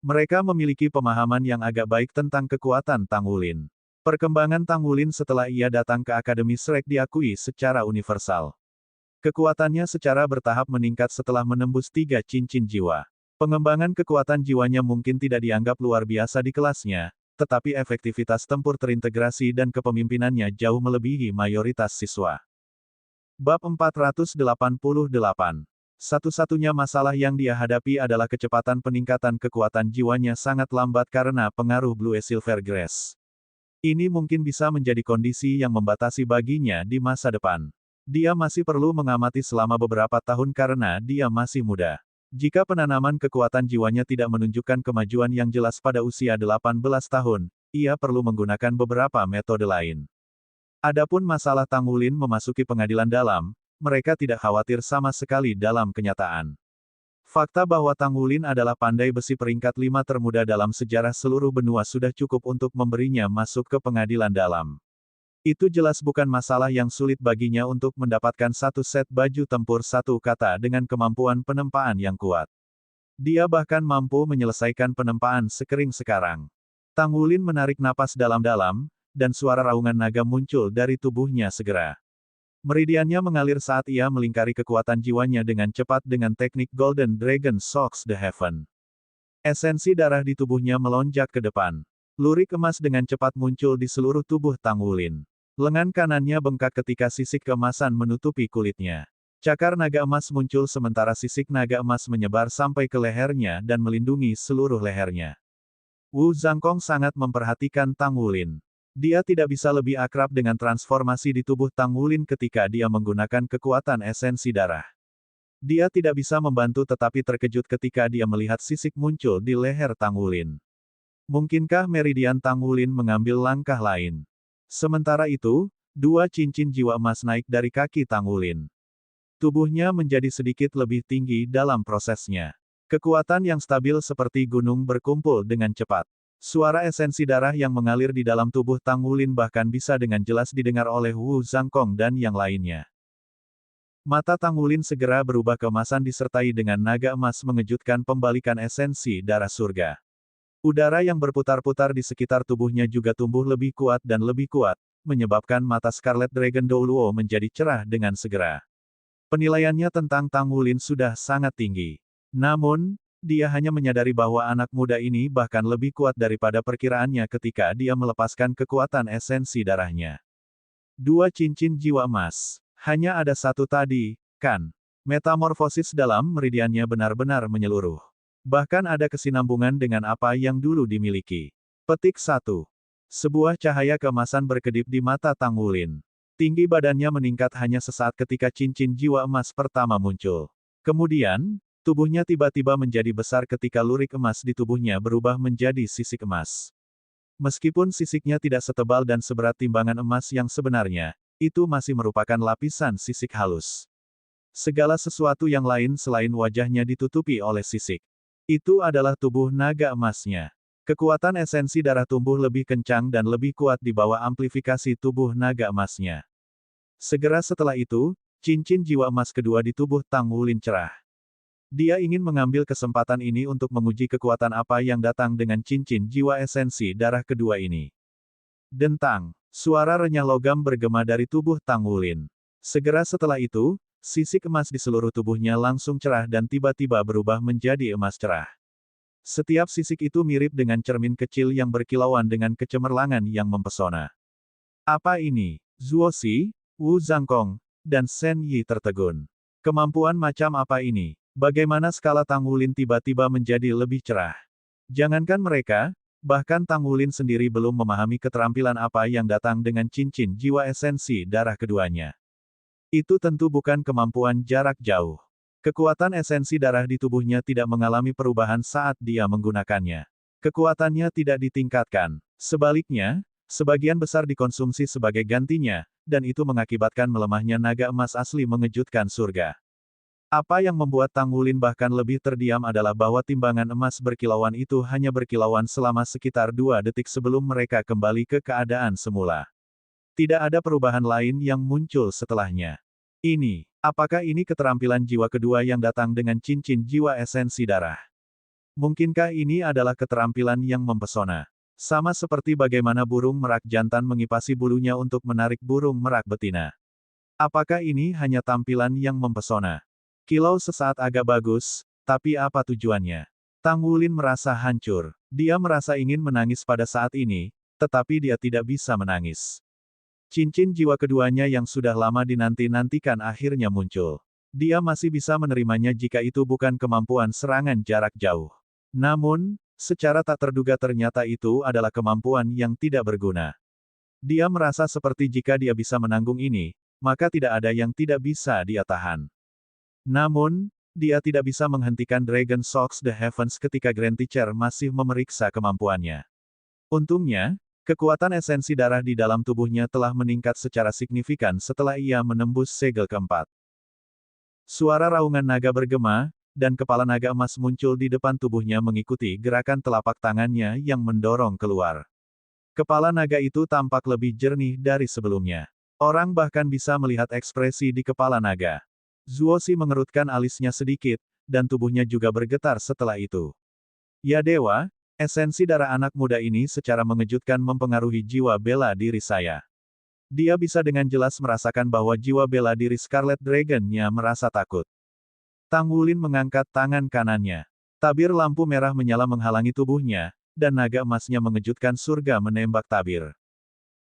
Mereka memiliki pemahaman yang agak baik tentang kekuatan Tang Wulin. Perkembangan Tang Wulin setelah ia datang ke Akademi Shrek diakui secara universal. Kekuatannya secara bertahap meningkat setelah menembus 3 cincin jiwa. Pengembangan kekuatan jiwanya mungkin tidak dianggap luar biasa di kelasnya, tetapi efektivitas tempur terintegrasi dan kepemimpinannya jauh melebihi mayoritas siswa. Bab 488. Satu-satunya masalah yang dia hadapi adalah kecepatan peningkatan kekuatan jiwanya sangat lambat karena pengaruh Blue Silver Grass. Ini mungkin bisa menjadi kondisi yang membatasi baginya di masa depan. Dia masih perlu mengamati selama beberapa tahun karena dia masih muda. Jika penanaman kekuatan jiwanya tidak menunjukkan kemajuan yang jelas pada usia 18 tahun, ia perlu menggunakan beberapa metode lain. Adapun masalah Tang Wulin memasuki pengadilan dalam, mereka tidak khawatir sama sekali dalam kenyataan. Fakta bahwa Tang Wulin adalah pandai besi peringkat 5 termuda dalam sejarah seluruh benua sudah cukup untuk memberinya masuk ke pengadilan dalam. Itu jelas bukan masalah yang sulit baginya untuk mendapatkan satu set baju tempur satu kata dengan kemampuan penempaan yang kuat. Dia bahkan mampu menyelesaikan penempaan sekering sekarang. Tang Wulin menarik napas dalam-dalam, dan suara raungan naga muncul dari tubuhnya segera. Meridiannya mengalir saat ia melingkari kekuatan jiwanya dengan cepat dengan teknik Golden Dragon Shocks the Heaven. Esensi darah di tubuhnya melonjak ke depan. Lurik emas dengan cepat muncul di seluruh tubuh Tang Wulin. Lengan kanannya bengkak ketika sisik keemasan menutupi kulitnya. Cakar naga emas muncul sementara sisik naga emas menyebar sampai ke lehernya dan melindungi seluruh lehernya. Wu Zhangkong sangat memperhatikan Tang Wulin. Dia tidak bisa lebih akrab dengan transformasi di tubuh Tang Wulin ketika dia menggunakan kekuatan esensi darah. Dia tidak bisa membantu tetapi terkejut ketika dia melihat sisik muncul di leher Tang Wulin. Mungkinkah meridian Tang Wulin mengambil langkah lain? Sementara itu, 2 cincin jiwa emas naik dari kaki Tang Wulin. Tubuhnya menjadi sedikit lebih tinggi dalam prosesnya. Kekuatan yang stabil seperti gunung berkumpul dengan cepat. Suara esensi darah yang mengalir di dalam tubuh Tang Wulin bahkan bisa dengan jelas didengar oleh Wu Zhangkong dan yang lainnya. Mata Tang Wulin segera berubah keemasan disertai dengan naga emas mengejutkan pembalikan esensi darah surga. Udara yang berputar-putar di sekitar tubuhnya juga tumbuh lebih kuat dan lebih kuat, menyebabkan mata Scarlet Dragon Douluo menjadi cerah dengan segera. Penilaiannya tentang Tang Wulin sudah sangat tinggi. Namun, dia hanya menyadari bahwa anak muda ini bahkan lebih kuat daripada perkiraannya ketika dia melepaskan kekuatan esensi darahnya. 2 cincin jiwa emas. Hanya ada satu tadi, kan? Metamorfosis dalam meridiannya benar-benar menyeluruh. Bahkan ada kesinambungan dengan apa yang dulu dimiliki. Petik 1. Sebuah cahaya keemasan berkedip di mata Tang Wulin. Tinggi badannya meningkat hanya sesaat ketika cincin jiwa emas pertama muncul. Kemudian, tubuhnya tiba-tiba menjadi besar ketika lurik emas di tubuhnya berubah menjadi sisik emas. Meskipun sisiknya tidak setebal dan seberat timbangan emas yang sebenarnya, itu masih merupakan lapisan sisik halus. Segala sesuatu yang lain selain wajahnya ditutupi oleh sisik. Itu adalah tubuh naga emasnya. Kekuatan esensi darah tumbuh lebih kencang dan lebih kuat di bawah amplifikasi tubuh naga emasnya. Segera setelah itu, cincin jiwa emas kedua di tubuh Tang Wulin cerah. Dia ingin mengambil kesempatan ini untuk menguji kekuatan apa yang datang dengan cincin jiwa esensi darah kedua ini. Dentang. Suara renyah logam bergema dari tubuh Tang Wulin. Segera setelah itu, sisik emas di seluruh tubuhnya langsung cerah dan tiba-tiba berubah menjadi emas cerah. Setiap sisik itu mirip dengan cermin kecil yang berkilauan dengan kecemerlangan yang mempesona. Apa ini? Zuoxi, Wu Zhangkong, dan Shen Yi tertegun. Kemampuan macam apa ini? Bagaimana skala Tang Wulin tiba-tiba menjadi lebih cerah? Jangankan mereka, bahkan Tang Wulin sendiri belum memahami keterampilan apa yang datang dengan cincin jiwa esensi darah keduanya. Itu tentu bukan kemampuan jarak jauh. Kekuatan esensi darah di tubuhnya tidak mengalami perubahan saat dia menggunakannya. Kekuatannya tidak ditingkatkan. Sebaliknya, sebagian besar dikonsumsi sebagai gantinya, dan itu mengakibatkan melemahnya naga emas asli mengejutkan surga. Apa yang membuat Tang Wulin bahkan lebih terdiam adalah bahwa timbangan emas berkilauan itu hanya berkilauan selama sekitar 2 detik sebelum mereka kembali ke keadaan semula. Tidak ada perubahan lain yang muncul setelahnya. Apakah ini keterampilan jiwa kedua yang datang dengan cincin jiwa esensi darah? Mungkinkah ini adalah keterampilan yang mempesona? Sama seperti bagaimana burung merak jantan mengipasi bulunya untuk menarik burung merak betina. Apakah ini hanya tampilan yang mempesona? Kilau sesaat agak bagus, tapi apa tujuannya? Tang Wulin merasa hancur. Dia merasa ingin menangis pada saat ini, tetapi dia tidak bisa menangis. Cincin jiwa keduanya yang sudah lama dinanti-nantikan akhirnya muncul. Dia masih bisa menerimanya jika itu bukan kemampuan serangan jarak jauh. Namun, secara tak terduga ternyata itu adalah kemampuan yang tidak berguna. Dia merasa seperti jika dia bisa menanggung ini, maka tidak ada yang tidak bisa dia tahan. Namun, dia tidak bisa menghentikan Dragon Shocks the Heavens ketika Grand Teacher masih memeriksa kemampuannya. Untungnya, kekuatan esensi darah di dalam tubuhnya telah meningkat secara signifikan setelah ia menembus segel keempat. Suara raungan naga bergema, dan kepala naga emas muncul di depan tubuhnya mengikuti gerakan telapak tangannya yang mendorong keluar. Kepala naga itu tampak lebih jernih dari sebelumnya. Orang bahkan bisa melihat ekspresi di kepala naga. Zuoxi mengerutkan alisnya sedikit, dan tubuhnya juga bergetar setelah itu. Ya dewa, esensi darah anak muda ini secara mengejutkan mempengaruhi jiwa bela diri saya. Dia bisa dengan jelas merasakan bahwa jiwa bela diri Scarlet Dragon-nya merasa takut. Tang Wulin mengangkat tangan kanannya. Tabir lampu merah menyala menghalangi tubuhnya, dan naga emasnya mengejutkan surga menembak tabir.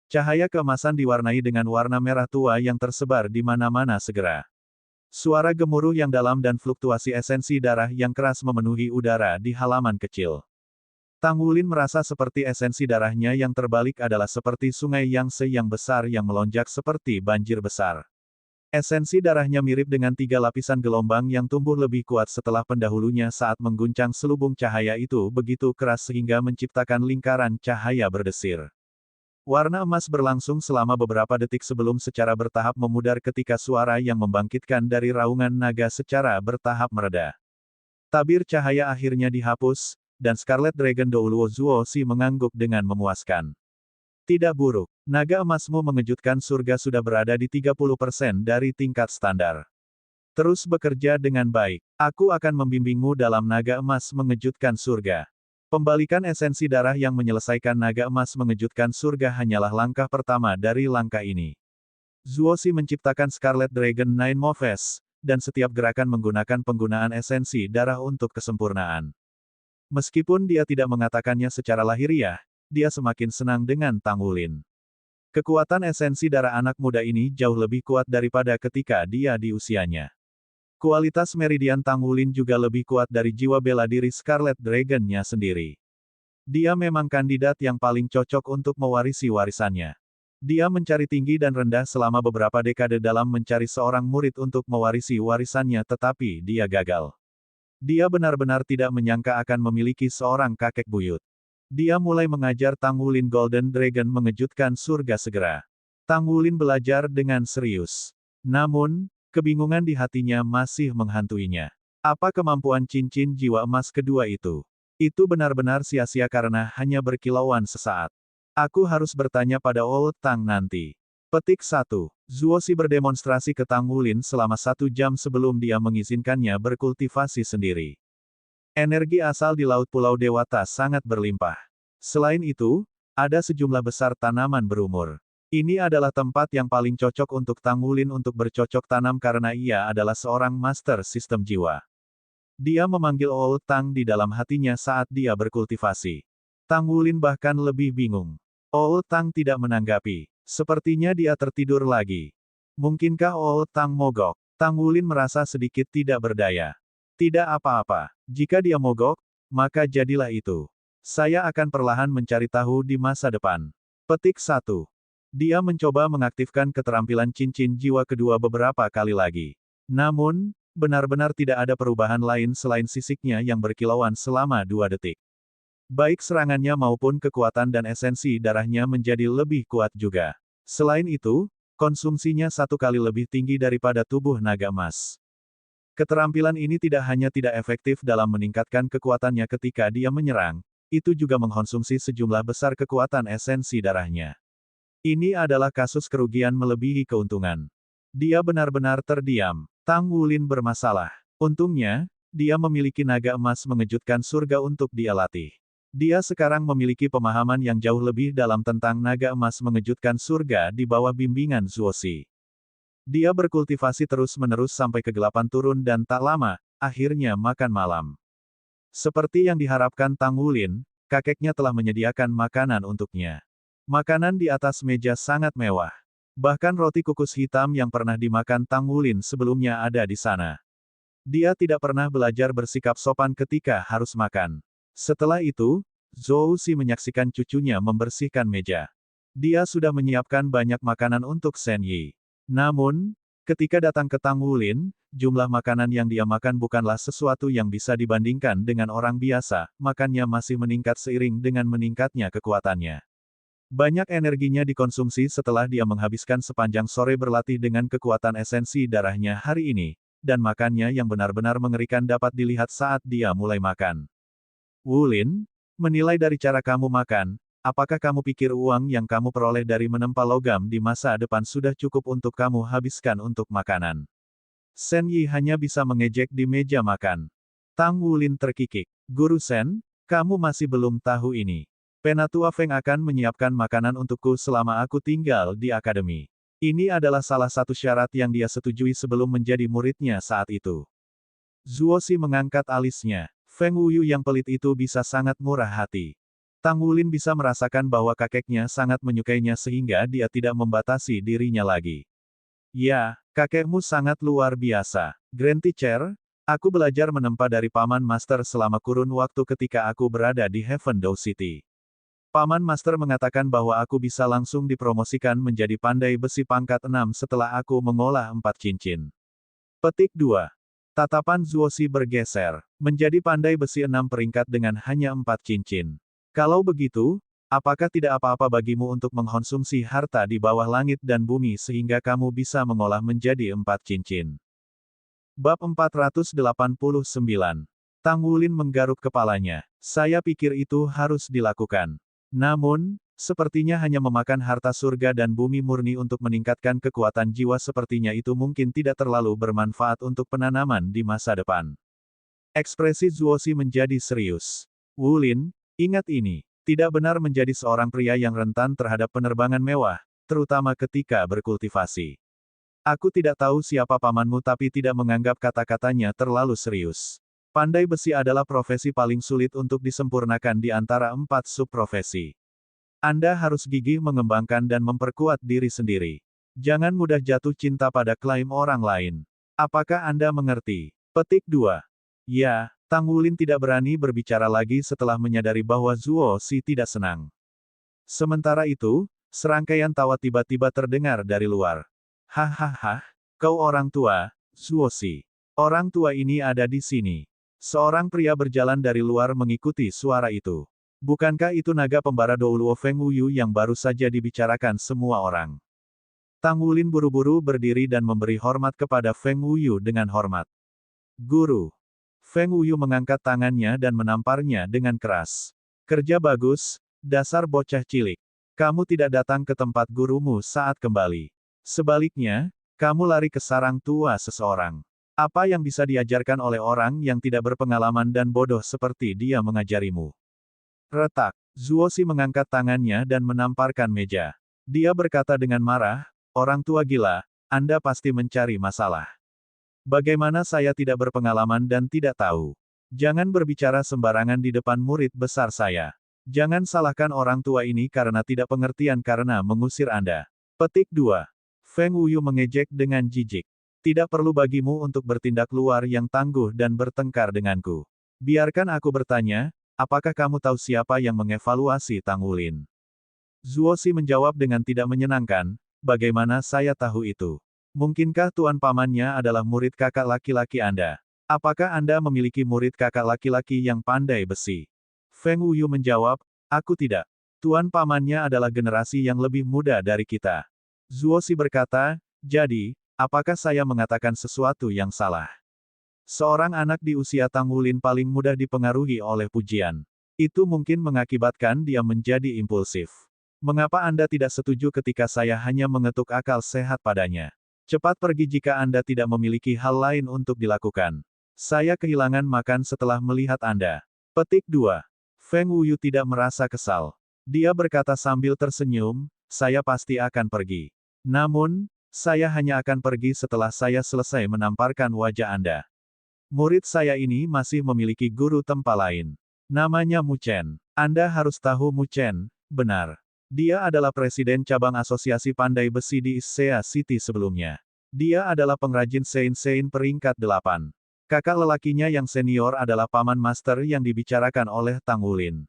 Cahaya keemasan diwarnai dengan warna merah tua yang tersebar di mana-mana segera. Suara gemuruh yang dalam dan fluktuasi esensi darah yang keras memenuhi udara di halaman kecil. Tang Wulin merasa seperti esensi darahnya yang terbalik adalah seperti sungai Yangtze yang besar yang melonjak seperti banjir besar. Esensi darahnya mirip dengan 3 lapisan gelombang yang tumbuh lebih kuat setelah pendahulunya saat mengguncang selubung cahaya itu begitu keras sehingga menciptakan lingkaran cahaya berdesir. Warna emas berlangsung selama beberapa detik sebelum secara bertahap memudar ketika suara yang membangkitkan dari raungan naga secara bertahap mereda. Tabir cahaya akhirnya dihapus, dan Scarlet Dragon Douluo Zuozi mengangguk dengan memuaskan. Tidak buruk, naga emasmu mengejutkan surga sudah berada di 30% dari tingkat standar. Terus bekerja dengan baik. Aku akan membimbingmu dalam naga emas mengejutkan surga. Pembalikan esensi darah yang menyelesaikan naga emas mengejutkan surga hanyalah langkah pertama dari langkah ini. Zuozi menciptakan Scarlet Dragon Nine Moves, dan setiap gerakan menggunakan penggunaan esensi darah untuk kesempurnaan. Meskipun dia tidak mengatakannya secara lahiriah, dia semakin senang dengan Tang Wulin. Kekuatan esensi darah anak muda ini jauh lebih kuat daripada ketika dia di usianya. Kualitas meridian Tang Wulin juga lebih kuat dari jiwa bela diri Scarlet Dragon-nya sendiri. Dia memang kandidat yang paling cocok untuk mewarisi warisannya. Dia mencari tinggi dan rendah selama beberapa dekade dalam mencari seorang murid untuk mewarisi warisannya tetapi dia gagal. Dia benar-benar tidak menyangka akan memiliki seorang kakek buyut. Dia mulai mengajar Tang Wulin Golden Dragon mengejutkan surga segera. Tang Wulin belajar dengan serius. Namun, kebingungan di hatinya masih menghantuinya. Apa kemampuan cincin jiwa emas kedua itu? Itu benar-benar sia-sia karena hanya berkilauan sesaat. Aku harus bertanya pada Old Tang nanti. Petik 1. Zuozi berdemonstrasi ke Tang Wulin selama 1 jam sebelum dia mengizinkannya berkultivasi sendiri. Energi asal di Laut Pulau Dewata sangat berlimpah. Selain itu, ada sejumlah besar tanaman berumur. Ini adalah tempat yang paling cocok untuk Tang Wulin untuk bercocok tanam karena ia adalah seorang master sistem jiwa. Dia memanggil Old Tang di dalam hatinya saat dia berkultivasi. Tang Wulin bahkan lebih bingung. Old Tang tidak menanggapi. Sepertinya dia tertidur lagi. Mungkinkah Old Tang mogok? Tang Wulin merasa sedikit tidak berdaya. Tidak apa-apa. Jika dia mogok, maka jadilah itu. Saya akan perlahan mencari tahu di masa depan. Petik 1. Dia mencoba mengaktifkan keterampilan cincin jiwa kedua beberapa kali lagi. Namun, benar-benar tidak ada perubahan lain selain sisiknya yang berkilauan selama 2 detik. Baik serangannya maupun kekuatan dan esensi darahnya menjadi lebih kuat juga. Selain itu, konsumsinya 1 kali lebih tinggi daripada tubuh naga emas. Keterampilan ini tidak hanya tidak efektif dalam meningkatkan kekuatannya ketika dia menyerang, itu juga mengkonsumsi sejumlah besar kekuatan esensi darahnya. Ini adalah kasus kerugian melebihi keuntungan. Dia benar-benar terdiam. Tang Wulin bermasalah. Untungnya, dia memiliki naga emas mengejutkan surga untuk dia latih. Dia sekarang memiliki pemahaman yang jauh lebih dalam tentang naga emas mengejutkan surga di bawah bimbingan Zuozi. Dia berkultivasi terus-menerus sampai kegelapan turun dan tak lama, akhirnya makan malam. Seperti yang diharapkan Tang Wulin, kakeknya telah menyediakan makanan untuknya. Makanan di atas meja sangat mewah. Bahkan roti kukus hitam yang pernah dimakan Tang Wulin sebelumnya ada di sana. Dia tidak pernah belajar bersikap sopan ketika harus makan. Setelah itu, Zhou Xi menyaksikan cucunya membersihkan meja. Dia sudah menyiapkan banyak makanan untuk Shen Yi. Namun, ketika datang ke Tang Wulin, jumlah makanan yang dia makan bukanlah sesuatu yang bisa dibandingkan dengan orang biasa, makannya masih meningkat seiring dengan meningkatnya kekuatannya. Banyak energinya dikonsumsi setelah dia menghabiskan sepanjang sore berlatih dengan kekuatan esensi darahnya hari ini, dan makannya yang benar-benar mengerikan dapat dilihat saat dia mulai makan. Wulin, menilai dari cara kamu makan, apakah kamu pikir uang yang kamu peroleh dari menempa logam di masa depan sudah cukup untuk kamu habiskan untuk makanan? Shen Yi hanya bisa mengejek di meja makan. Tang Wulin terkikik. Guru Shen, kamu masih belum tahu ini. Penatua Feng akan menyiapkan makanan untukku selama aku tinggal di akademi. Ini adalah salah satu syarat yang dia setujui sebelum menjadi muridnya saat itu. Zuozi mengangkat alisnya. Feng Wuyu yang pelit itu bisa sangat murah hati. Tang Wulin bisa merasakan bahwa kakeknya sangat menyukainya sehingga dia tidak membatasi dirinya lagi. Ya, kakekmu sangat luar biasa. Grand Teacher, aku belajar menempa dari Paman Master selama kurun waktu ketika aku berada di Heaven Dou City. Paman Master mengatakan bahwa aku bisa langsung dipromosikan menjadi pandai besi pangkat 6 setelah aku mengolah 4 cincin. Petik 2. Tatapan Zuozi bergeser, menjadi pandai besi 6 peringkat dengan hanya 4 cincin. Kalau begitu, Apakah tidak apa-apa bagimu untuk mengkonsumsi harta di bawah langit dan bumi sehingga kamu bisa mengolah menjadi 4 cincin? Bab 489. Tang Wulin menggaruk kepalanya. Saya pikir itu harus dilakukan. Namun, sepertinya hanya memakan harta surga dan bumi murni untuk meningkatkan kekuatan jiwa sepertinya itu mungkin tidak terlalu bermanfaat untuk penanaman di masa depan. Ekspresi Zuosi menjadi serius. Wulin, ingat ini. Tidak benar menjadi seorang pria yang rentan terhadap penerbangan mewah, terutama ketika berkultivasi. Aku tidak tahu siapa pamanmu tapi tidak menganggap kata-katanya terlalu serius. Pandai besi adalah profesi paling sulit untuk disempurnakan di antara 4 subprofesi. Anda harus gigih mengembangkan dan memperkuat diri sendiri. Jangan mudah jatuh cinta pada klaim orang lain. Apakah Anda mengerti? Petik 2. Ya, Tang Wulin tidak berani berbicara lagi setelah menyadari bahwa Zuosi tidak senang. Sementara itu, serangkaian tawa tiba-tiba terdengar dari luar. Hahaha, kau orang tua, Zuosi. Orang tua ini ada di sini. Seorang pria berjalan dari luar mengikuti suara itu. Bukankah itu naga pembara Douluo Feng Wuyu yang baru saja dibicarakan semua orang? Tang Wulin buru-buru berdiri dan memberi hormat kepada Feng Wuyu dengan hormat. Guru. Feng Wuyu mengangkat tangannya dan menamparnya dengan keras. Kerja bagus, dasar bocah cilik. Kamu tidak datang ke tempat gurumu saat kembali. Sebaliknya, kamu lari ke sarang tua seseorang. Apa yang bisa diajarkan oleh orang yang tidak berpengalaman dan bodoh seperti dia mengajarimu? Retak. Zuosi mengangkat tangannya dan menamparkan meja. Dia berkata dengan marah, orang tua gila, Anda pasti mencari masalah. Bagaimana saya tidak berpengalaman dan tidak tahu? Jangan berbicara sembarangan di depan murid besar saya. Jangan salahkan orang tua ini karena tidak pengertian karena mengusir Anda. Petik 2. Feng Wuyu mengejek dengan jijik. Tidak perlu bagimu untuk bertindak luar yang tangguh dan bertengkar denganku. Biarkan aku bertanya, apakah kamu tahu siapa yang mengevaluasi Tang Wulin? Zuosi menjawab dengan tidak menyenangkan, bagaimana saya tahu itu? Mungkinkah tuan pamannya adalah murid kakak laki-laki Anda? Apakah Anda memiliki murid kakak laki-laki yang pandai besi? Feng Wuyu menjawab, aku tidak. Tuan pamannya adalah generasi yang lebih muda dari kita. Zuosi berkata, jadi, apakah saya mengatakan sesuatu yang salah? Seorang anak di usia Tang Wulin paling mudah dipengaruhi oleh pujian. Itu mungkin mengakibatkan dia menjadi impulsif. Mengapa Anda tidak setuju ketika saya hanya mengetuk akal sehat padanya? Cepat pergi jika Anda tidak memiliki hal lain untuk dilakukan. Saya kehilangan makan setelah melihat Anda. Petik 2. Feng Wuyu tidak merasa kesal. Dia berkata sambil tersenyum, saya pasti akan pergi. Namun, saya hanya akan pergi setelah saya selesai menamparkan wajah Anda. Murid saya ini masih memiliki guru tempa lain. Namanya Mu Chen. Anda harus tahu Mu Chen, benar. Dia adalah presiden cabang asosiasi pandai besi di Issea City sebelumnya. Dia adalah pengrajin Sein-Sein peringkat 8. Kakak lelakinya yang senior adalah paman master yang dibicarakan oleh Tang Wulin.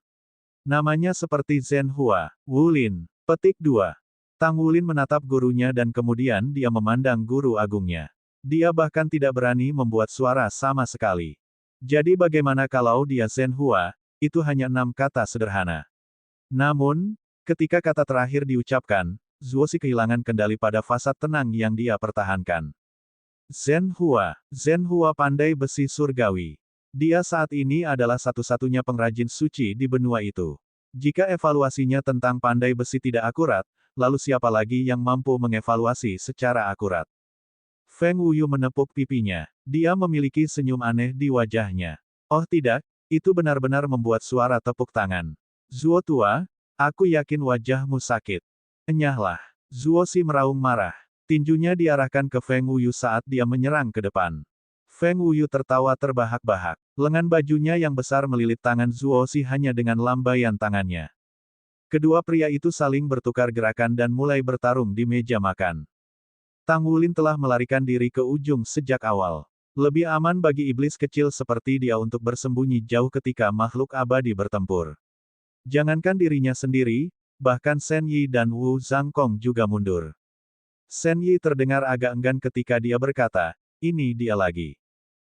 Namanya seperti Zhen Hua, Wulin. Petik 2. Tang Wulin menatap gurunya dan kemudian dia memandang guru agungnya. Dia bahkan tidak berani membuat suara sama sekali. Jadi bagaimana kalau dia Zhen Hua, itu hanya 6 kata sederhana. Namun, ketika kata terakhir diucapkan, Zuosi kehilangan kendali pada fasad tenang yang dia pertahankan. Zhen Hua pandai besi surgawi. Dia saat ini adalah satu-satunya pengrajin suci di benua itu. Jika evaluasinya tentang pandai besi tidak akurat, lalu siapa lagi yang mampu mengevaluasi secara akurat? Feng Wuyu menepuk pipinya. Dia memiliki senyum aneh di wajahnya. Oh tidak, itu benar-benar membuat suara tepuk tangan. Zuo tua, aku yakin wajahmu sakit. Enyahlah. Zuosi meraung marah. Tinjunya diarahkan ke Feng Wuyu saat dia menyerang ke depan. Feng Wuyu tertawa terbahak-bahak. Lengan bajunya yang besar melilit tangan Zuosi hanya dengan lambaian tangannya. Kedua pria itu saling bertukar gerakan dan mulai bertarung di meja makan. Tang Wulin telah melarikan diri ke ujung sejak awal. Lebih aman bagi iblis kecil seperti dia untuk bersembunyi jauh ketika makhluk abadi bertempur. Jangankan dirinya sendiri, bahkan Shen Yi dan Wu Zhangkong juga mundur. Shen Yi terdengar agak enggan ketika dia berkata, ini dia lagi.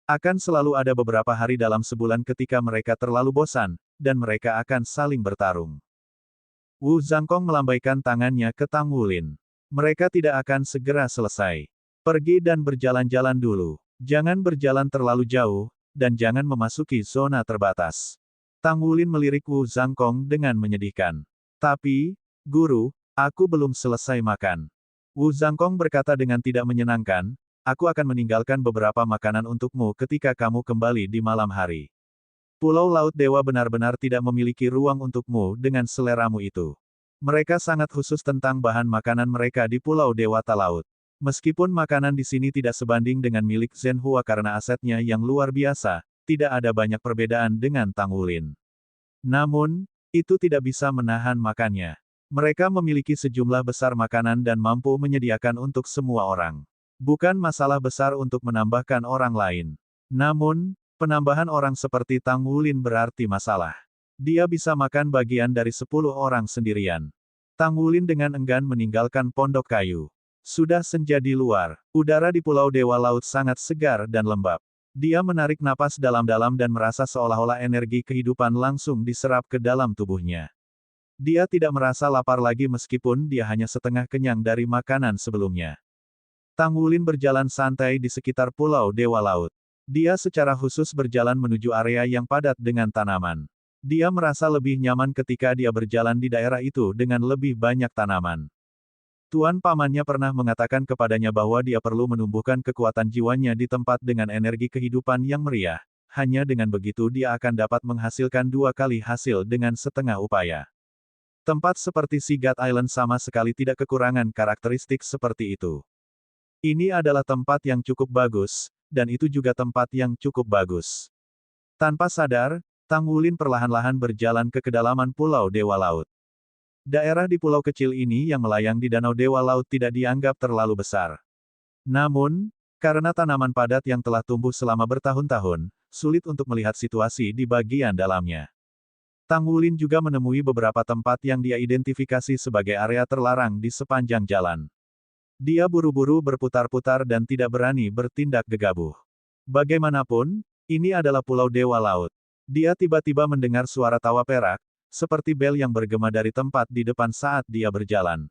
Akan selalu ada beberapa hari dalam sebulan ketika mereka terlalu bosan, dan mereka akan saling bertarung. Wu Zhangkong melambaikan tangannya ke Tang Wulin. Mereka tidak akan segera selesai. Pergi dan berjalan-jalan dulu. Jangan berjalan terlalu jauh, dan jangan memasuki zona terbatas. Tang Wulin melirik Wu Zhangkong dengan menyedihkan. Tapi, Guru, aku belum selesai makan. Wu Zhangkong berkata dengan tidak menyenangkan, aku akan meninggalkan beberapa makanan untukmu ketika kamu kembali di malam hari. Pulau Laut Dewa benar-benar tidak memiliki ruang untukmu dengan seleramu itu. Mereka sangat khusus tentang bahan makanan mereka di Pulau Dewata Laut. Meskipun makanan di sini tidak sebanding dengan milik Zhenhua karena asetnya yang luar biasa, tidak ada banyak perbedaan dengan Tang Wulin. Namun, itu tidak bisa menahan makannya. Mereka memiliki sejumlah besar makanan dan mampu menyediakan untuk semua orang. Bukan masalah besar untuk menambahkan orang lain. Namun, penambahan orang seperti Tang Wulin berarti masalah. Dia bisa makan bagian dari 10 orang sendirian. Tang Wulin dengan enggan meninggalkan pondok kayu. Sudah senja di luar. Udara di Pulau Dewa Laut sangat segar dan lembab. Dia menarik napas dalam-dalam dan merasa seolah-olah energi kehidupan langsung diserap ke dalam tubuhnya. Dia tidak merasa lapar lagi meskipun dia hanya setengah kenyang dari makanan sebelumnya. Tang Wulin berjalan santai di sekitar Pulau Dewa Laut. Dia secara khusus berjalan menuju area yang padat dengan tanaman. Dia merasa lebih nyaman ketika dia berjalan di daerah itu dengan lebih banyak tanaman. Tuan pamannya pernah mengatakan kepadanya bahwa dia perlu menumbuhkan kekuatan jiwanya di tempat dengan energi kehidupan yang meriah. Hanya dengan begitu dia akan dapat menghasilkan 2 kali hasil dengan setengah upaya. Tempat seperti Sigat Island sama sekali tidak kekurangan karakteristik seperti itu. Ini adalah tempat yang cukup bagus, dan itu juga tempat yang cukup bagus. Tanpa sadar, Tang Wulin perlahan-lahan berjalan ke kedalaman Pulau Dewa Laut. Daerah di pulau kecil ini yang melayang di Danau Dewa Laut tidak dianggap terlalu besar. Namun, karena tanaman padat yang telah tumbuh selama bertahun-tahun, sulit untuk melihat situasi di bagian dalamnya. Tang Wulin juga menemui beberapa tempat yang dia identifikasi sebagai area terlarang di sepanjang jalan. Dia buru-buru berputar-putar dan tidak berani bertindak gegabah. Bagaimanapun, ini adalah Pulau Dewa Laut. Dia tiba-tiba mendengar suara tawa perak, seperti bel yang bergema dari tempat di depan saat dia berjalan.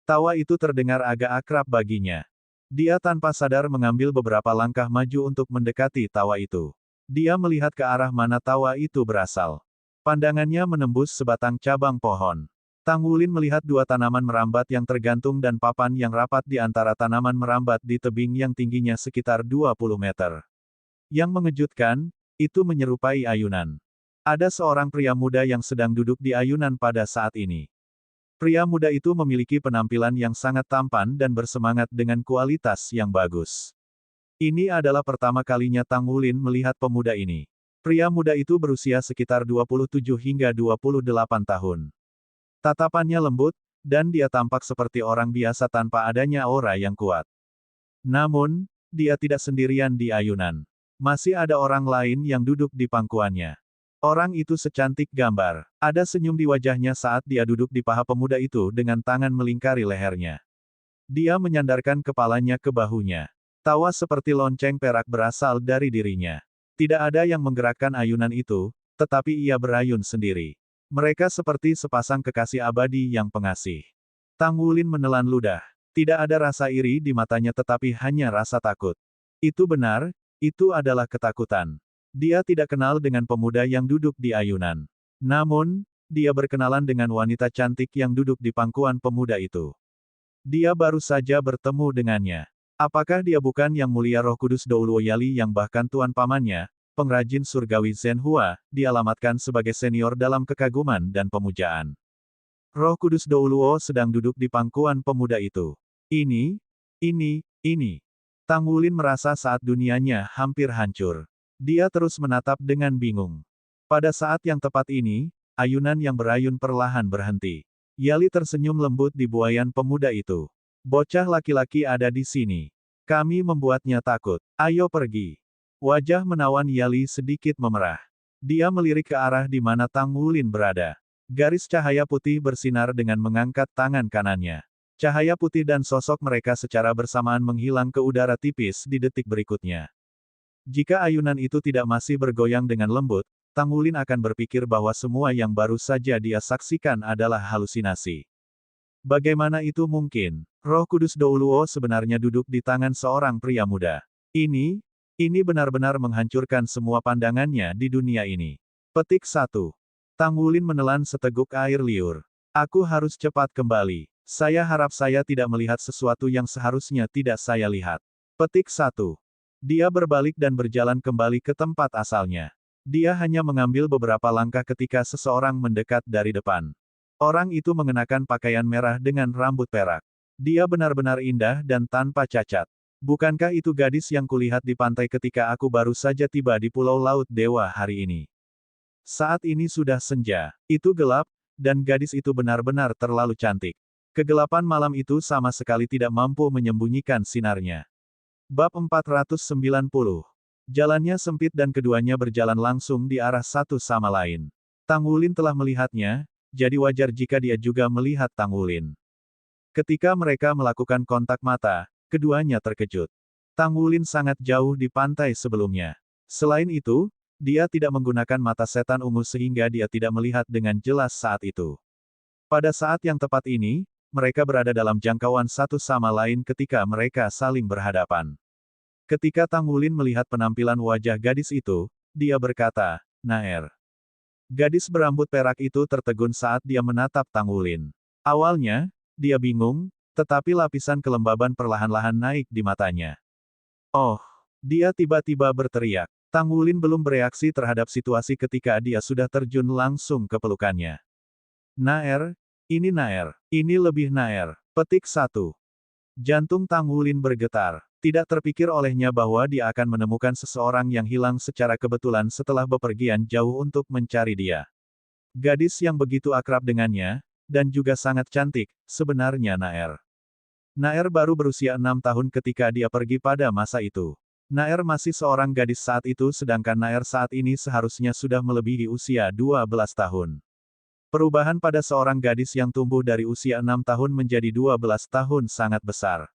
Tawa itu terdengar agak akrab baginya. Dia tanpa sadar mengambil beberapa langkah maju untuk mendekati tawa itu. Dia melihat ke arah mana tawa itu berasal. Pandangannya menembus sebatang cabang pohon. Tang Wulin melihat 2 tanaman merambat yang tergantung dan papan yang rapat di antara tanaman merambat di tebing yang tingginya sekitar 20 meter. Yang mengejutkan, itu menyerupai ayunan. Ada seorang pria muda yang sedang duduk di ayunan pada saat ini. Pria muda itu memiliki penampilan yang sangat tampan dan bersemangat dengan kualitas yang bagus. Ini adalah pertama kalinya Tang Wulin melihat pemuda ini. Pria muda itu berusia sekitar 27 hingga 28 tahun. Tatapannya lembut, dan dia tampak seperti orang biasa tanpa adanya aura yang kuat. Namun, dia tidak sendirian di ayunan. Masih ada orang lain yang duduk di pangkuannya. Orang itu secantik gambar. Ada senyum di wajahnya saat dia duduk di paha pemuda itu dengan tangan melingkari lehernya. Dia menyandarkan kepalanya ke bahunya. Tawa seperti lonceng perak berasal dari dirinya. Tidak ada yang menggerakkan ayunan itu, tetapi ia berayun sendiri. Mereka seperti sepasang kekasih abadi yang pengasih. Tang Wulin menelan ludah. Tidak ada rasa iri di matanya tetapi hanya rasa takut. Itu benar, itu adalah ketakutan. Dia tidak kenal dengan pemuda yang duduk di ayunan. Namun, dia berkenalan dengan wanita cantik yang duduk di pangkuan pemuda itu. Dia baru saja bertemu dengannya. Apakah dia bukan Yang Mulia Roh Kudus Douluo Yali yang bahkan tuan pamannya, pengrajin surgawi Zhenhua, dialamatkan sebagai senior dalam kekaguman dan pemujaan. Roh Kudus Douluo sedang duduk di pangkuan pemuda itu. Ini. Tang Wulin merasa saat dunianya hampir hancur. Dia terus menatap dengan bingung. Pada saat yang tepat ini, ayunan yang berayun perlahan berhenti. Yali tersenyum lembut di buayan pemuda itu. Bocah laki-laki ada di sini. Kami membuatnya takut. Ayo pergi. Wajah menawan Yali sedikit memerah. Dia melirik ke arah di mana Tang Wulin berada. Garis cahaya putih bersinar dengan mengangkat tangan kanannya. Cahaya putih dan sosok mereka secara bersamaan menghilang ke udara tipis di detik berikutnya. Jika ayunan itu tidak masih bergoyang dengan lembut, Tang Wulin akan berpikir bahwa semua yang baru saja dia saksikan adalah halusinasi. Bagaimana itu mungkin? Roh Kudus Douluo sebenarnya duduk di tangan seorang pria muda. Ini benar-benar menghancurkan semua pandangannya di dunia ini. Petik 1. Tang Wulin menelan seteguk air liur. Aku harus cepat kembali. Saya harap saya tidak melihat sesuatu yang seharusnya tidak saya lihat. Petik 1. Dia berbalik dan berjalan kembali ke tempat asalnya. Dia hanya mengambil beberapa langkah ketika seseorang mendekat dari depan. Orang itu mengenakan pakaian merah dengan rambut perak. Dia benar-benar indah dan tanpa cacat. Bukankah itu gadis yang kulihat di pantai ketika aku baru saja tiba di Pulau Laut Dewa hari ini? Saat ini sudah senja. Itu gelap, dan gadis itu benar-benar terlalu cantik. Kegelapan malam itu sama sekali tidak mampu menyembunyikan sinarnya. Bab 490. Jalannya sempit dan keduanya berjalan langsung di arah satu sama lain. Tang Wulin telah melihatnya, jadi wajar jika dia juga melihat Tang Wulin. Ketika mereka melakukan kontak mata, keduanya terkejut. Tang Wulin sangat jauh di pantai sebelumnya. Selain itu, dia tidak menggunakan mata setan ungu sehingga dia tidak melihat dengan jelas saat itu. Pada saat yang tepat ini, mereka berada dalam jangkauan satu sama lain ketika mereka saling berhadapan. Ketika Tang Wulin melihat penampilan wajah gadis itu, dia berkata, "Naer." Gadis berambut perak itu tertegun saat dia menatap Tang Wulin. Awalnya, dia bingung, tetapi lapisan kelembaban perlahan-lahan naik di matanya. "Oh!" Dia tiba-tiba berteriak. Tang Wulin belum bereaksi terhadap situasi ketika dia sudah terjun langsung ke pelukannya. "Naer, ini Naer. Ini lebih Naer." Petik 1. Jantung Tang Wulin bergetar. Tidak terpikir olehnya bahwa dia akan menemukan seseorang yang hilang secara kebetulan setelah bepergian jauh untuk mencari dia. Gadis yang begitu akrab dengannya, dan juga sangat cantik, sebenarnya Naer. Naer baru berusia 6 tahun ketika dia pergi pada masa itu. Naer masih seorang gadis saat itu sedangkan Naer saat ini seharusnya sudah melebihi usia 12 tahun. Perubahan pada seorang gadis yang tumbuh dari usia 6 tahun menjadi 12 tahun sangat besar.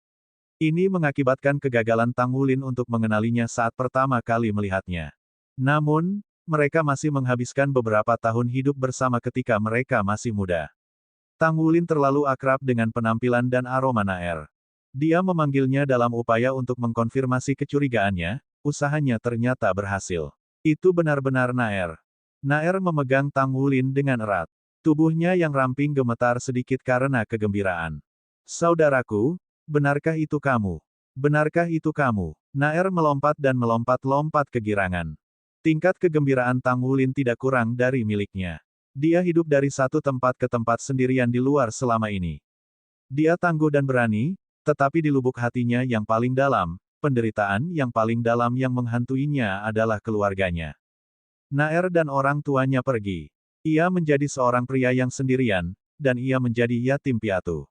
Ini mengakibatkan kegagalan Tang Wulin untuk mengenalinya saat pertama kali melihatnya. Namun, mereka masih menghabiskan beberapa tahun hidup bersama ketika mereka masih muda. Tang Wulin terlalu akrab dengan penampilan dan aroma Naer. Dia memanggilnya dalam upaya untuk mengkonfirmasi kecurigaannya, usahanya ternyata berhasil. Itu benar-benar Naer. Naer memegang Tang Wulin dengan erat. Tubuhnya yang ramping gemetar sedikit karena kegembiraan. "Saudaraku, benarkah itu kamu? Benarkah itu kamu?" Naer melompat dan melompat-lompat kegirangan. Tingkat kegembiraan Tang Wulin tidak kurang dari miliknya. Dia hidup dari satu tempat ke tempat sendirian di luar selama ini. Dia tangguh dan berani, tetapi di lubuk hatinya yang paling dalam, penderitaan yang paling dalam yang menghantuinya adalah keluarganya. Naer dan orang tuanya pergi. Ia menjadi seorang pria yang sendirian, dan ia menjadi yatim piatu.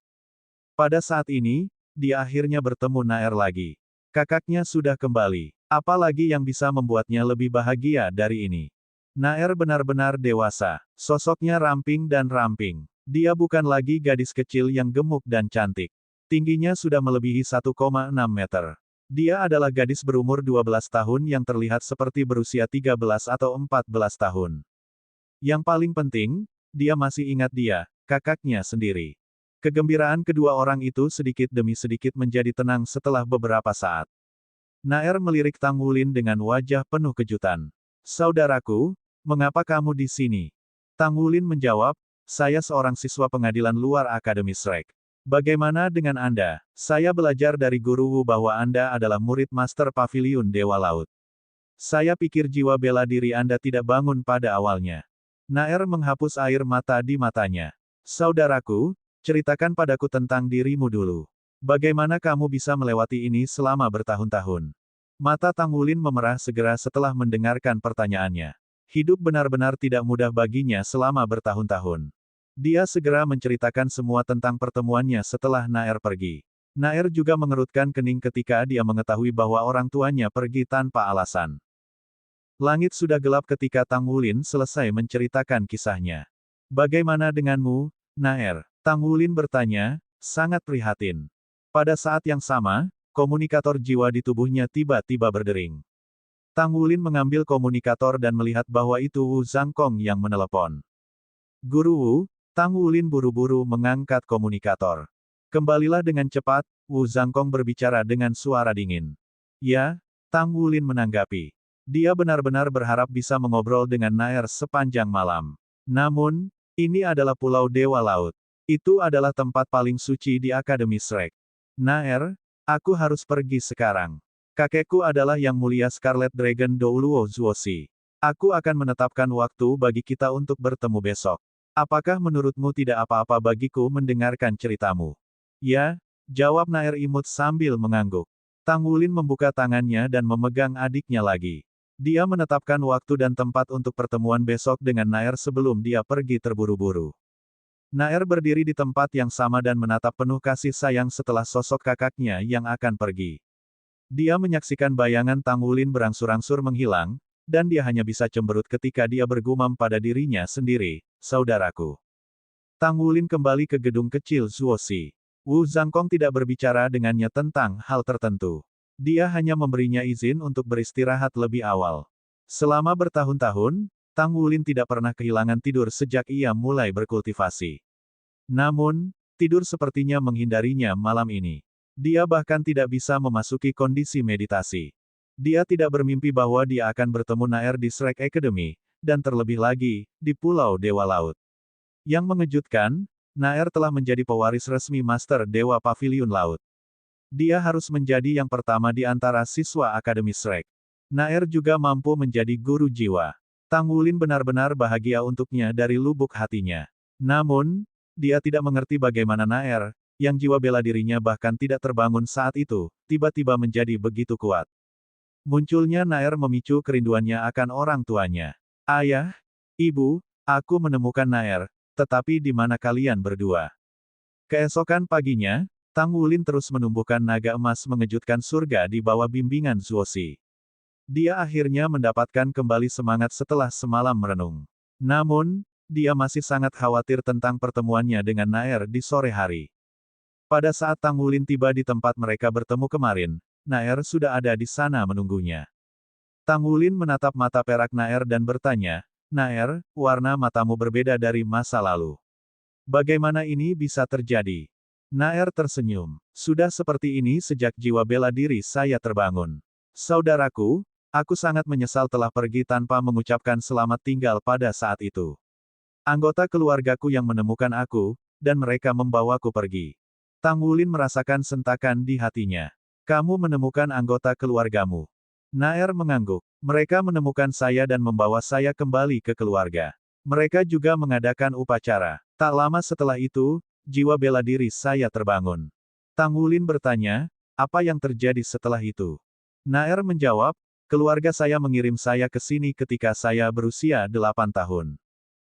Pada saat ini, dia akhirnya bertemu Naer lagi. Kakaknya sudah kembali. Apalagi yang bisa membuatnya lebih bahagia dari ini? Naer benar-benar dewasa. Sosoknya ramping dan ramping. Dia bukan lagi gadis kecil yang gemuk dan cantik. Tingginya sudah melebihi 1,6 meter. Dia adalah gadis berumur 12 tahun yang terlihat seperti berusia 13 atau 14 tahun. Yang paling penting, dia masih ingat dia, kakaknya sendiri. Kegembiraan kedua orang itu sedikit demi sedikit menjadi tenang setelah beberapa saat. Naer melirik Tang Wulin dengan wajah penuh kejutan. "Saudaraku, mengapa kamu di sini?" Tang Wulin menjawab, "Saya seorang siswa pengadilan luar Akademi Shrek. Bagaimana dengan Anda? Saya belajar dari Guru Wu bahwa Anda adalah murid Master Pavilion Dewa Laut. Saya pikir jiwa bela diri Anda tidak bangun pada awalnya." Naer menghapus air mata di matanya. "Saudaraku, ceritakan padaku tentang dirimu dulu. Bagaimana kamu bisa melewati ini selama bertahun-tahun?" Mata Tang Wulin memerah segera setelah mendengarkan pertanyaannya. Hidup benar-benar tidak mudah baginya selama bertahun-tahun. Dia segera menceritakan semua tentang pertemuannya setelah Naer pergi. Naer juga mengerutkan kening ketika dia mengetahui bahwa orang tuanya pergi tanpa alasan. Langit sudah gelap ketika Tang Wulin selesai menceritakan kisahnya. "Bagaimana denganmu, Naer?" Tang Wulin bertanya, sangat prihatin. Pada saat yang sama, komunikator jiwa di tubuhnya tiba-tiba berdering. Tang Wulin mengambil komunikator dan melihat bahwa itu Wu Zhangkong yang menelepon. Guru Wu, Tang Wulin buru-buru mengangkat komunikator. Kembalilah dengan cepat, Wu Zhangkong berbicara dengan suara dingin. Ya, Tang Wulin menanggapi. Dia benar-benar berharap bisa mengobrol dengan Naer sepanjang malam. Namun, ini adalah Pulau Dewa Laut. Itu adalah tempat paling suci di Akademi Shrek. Naer, aku harus pergi sekarang. Kakekku adalah Yang Mulia Scarlet Dragon Douluo Zuoshi. Aku akan menetapkan waktu bagi kita untuk bertemu besok. Apakah menurutmu tidak apa-apa bagiku mendengarkan ceritamu? Ya, jawab Naer imut sambil mengangguk. Tang Wulin membuka tangannya dan memegang adiknya lagi. Dia menetapkan waktu dan tempat untuk pertemuan besok dengan Naer sebelum dia pergi terburu-buru. Naer berdiri di tempat yang sama dan menatap penuh kasih sayang setelah sosok kakaknya yang akan pergi. Dia menyaksikan bayangan Tang Wulin berangsur-angsur menghilang, dan dia hanya bisa cemberut ketika dia bergumam pada dirinya sendiri, saudaraku. Tang Wulin kembali ke gedung kecil Zuoshi. Wu Zhangkong tidak berbicara dengannya tentang hal tertentu. Dia hanya memberinya izin untuk beristirahat lebih awal. Selama bertahun-tahun, Tang Wulin tidak pernah kehilangan tidur sejak ia mulai berkultivasi. Namun, tidur sepertinya menghindarinya malam ini. Dia bahkan tidak bisa memasuki kondisi meditasi. Dia tidak bermimpi bahwa dia akan bertemu Naer di Shrek Academy, dan terlebih lagi, di Pulau Dewa Laut. Yang mengejutkan, Naer telah menjadi pewaris resmi Master Dewa Pavilion Laut. Dia harus menjadi yang pertama di antara siswa Akademi Shrek. Naer juga mampu menjadi guru jiwa. Tang Wulin benar-benar bahagia untuknya dari lubuk hatinya. Namun, dia tidak mengerti bagaimana Naer, yang jiwa bela dirinya bahkan tidak terbangun saat itu, tiba-tiba menjadi begitu kuat. Munculnya Naer memicu kerinduannya akan orang tuanya. Ayah, ibu, aku menemukan Naer, tetapi di mana kalian berdua? Keesokan paginya, Tang Wulin terus menumbuhkan naga emas mengejutkan surga di bawah bimbingan Zuoshi. Dia akhirnya mendapatkan kembali semangat setelah semalam merenung. Namun, dia masih sangat khawatir tentang pertemuannya dengan Naer di sore hari. Pada saat Tang Wulin tiba di tempat mereka bertemu kemarin, Naer sudah ada di sana menunggunya. Tang Wulin menatap mata perak Naer dan bertanya, Naer, warna matamu berbeda dari masa lalu. Bagaimana ini bisa terjadi? Naer tersenyum. Sudah seperti ini sejak jiwa bela diri saya terbangun. Saudaraku, aku sangat menyesal telah pergi tanpa mengucapkan selamat tinggal pada saat itu. Anggota keluargaku yang menemukan aku, dan mereka membawaku pergi. Tang Wulin merasakan sentakan di hatinya. Kamu menemukan anggota keluargamu. Naer mengangguk. Mereka menemukan saya dan membawa saya kembali ke keluarga. Mereka juga mengadakan upacara. Tak lama setelah itu, jiwa bela diri saya terbangun. Tang Wulin bertanya, apa yang terjadi setelah itu? Naer menjawab, keluarga saya mengirim saya ke sini ketika saya berusia 8 tahun.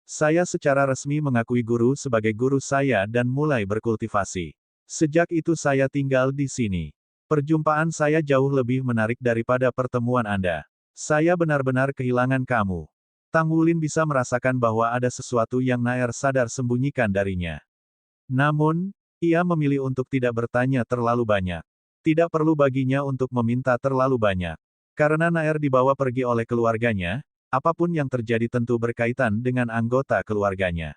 Saya secara resmi mengakui guru sebagai guru saya dan mulai berkultivasi. Sejak itu saya tinggal di sini. Perjumpaan saya jauh lebih menarik daripada pertemuan Anda. Saya benar-benar kehilangan kamu. Tang Wulin bisa merasakan bahwa ada sesuatu yang Naer sadar sembunyikan darinya. Namun, ia memilih untuk tidak bertanya terlalu banyak. Tidak perlu baginya untuk meminta terlalu banyak. Karena Naer dibawa pergi oleh keluarganya, apapun yang terjadi tentu berkaitan dengan anggota keluarganya.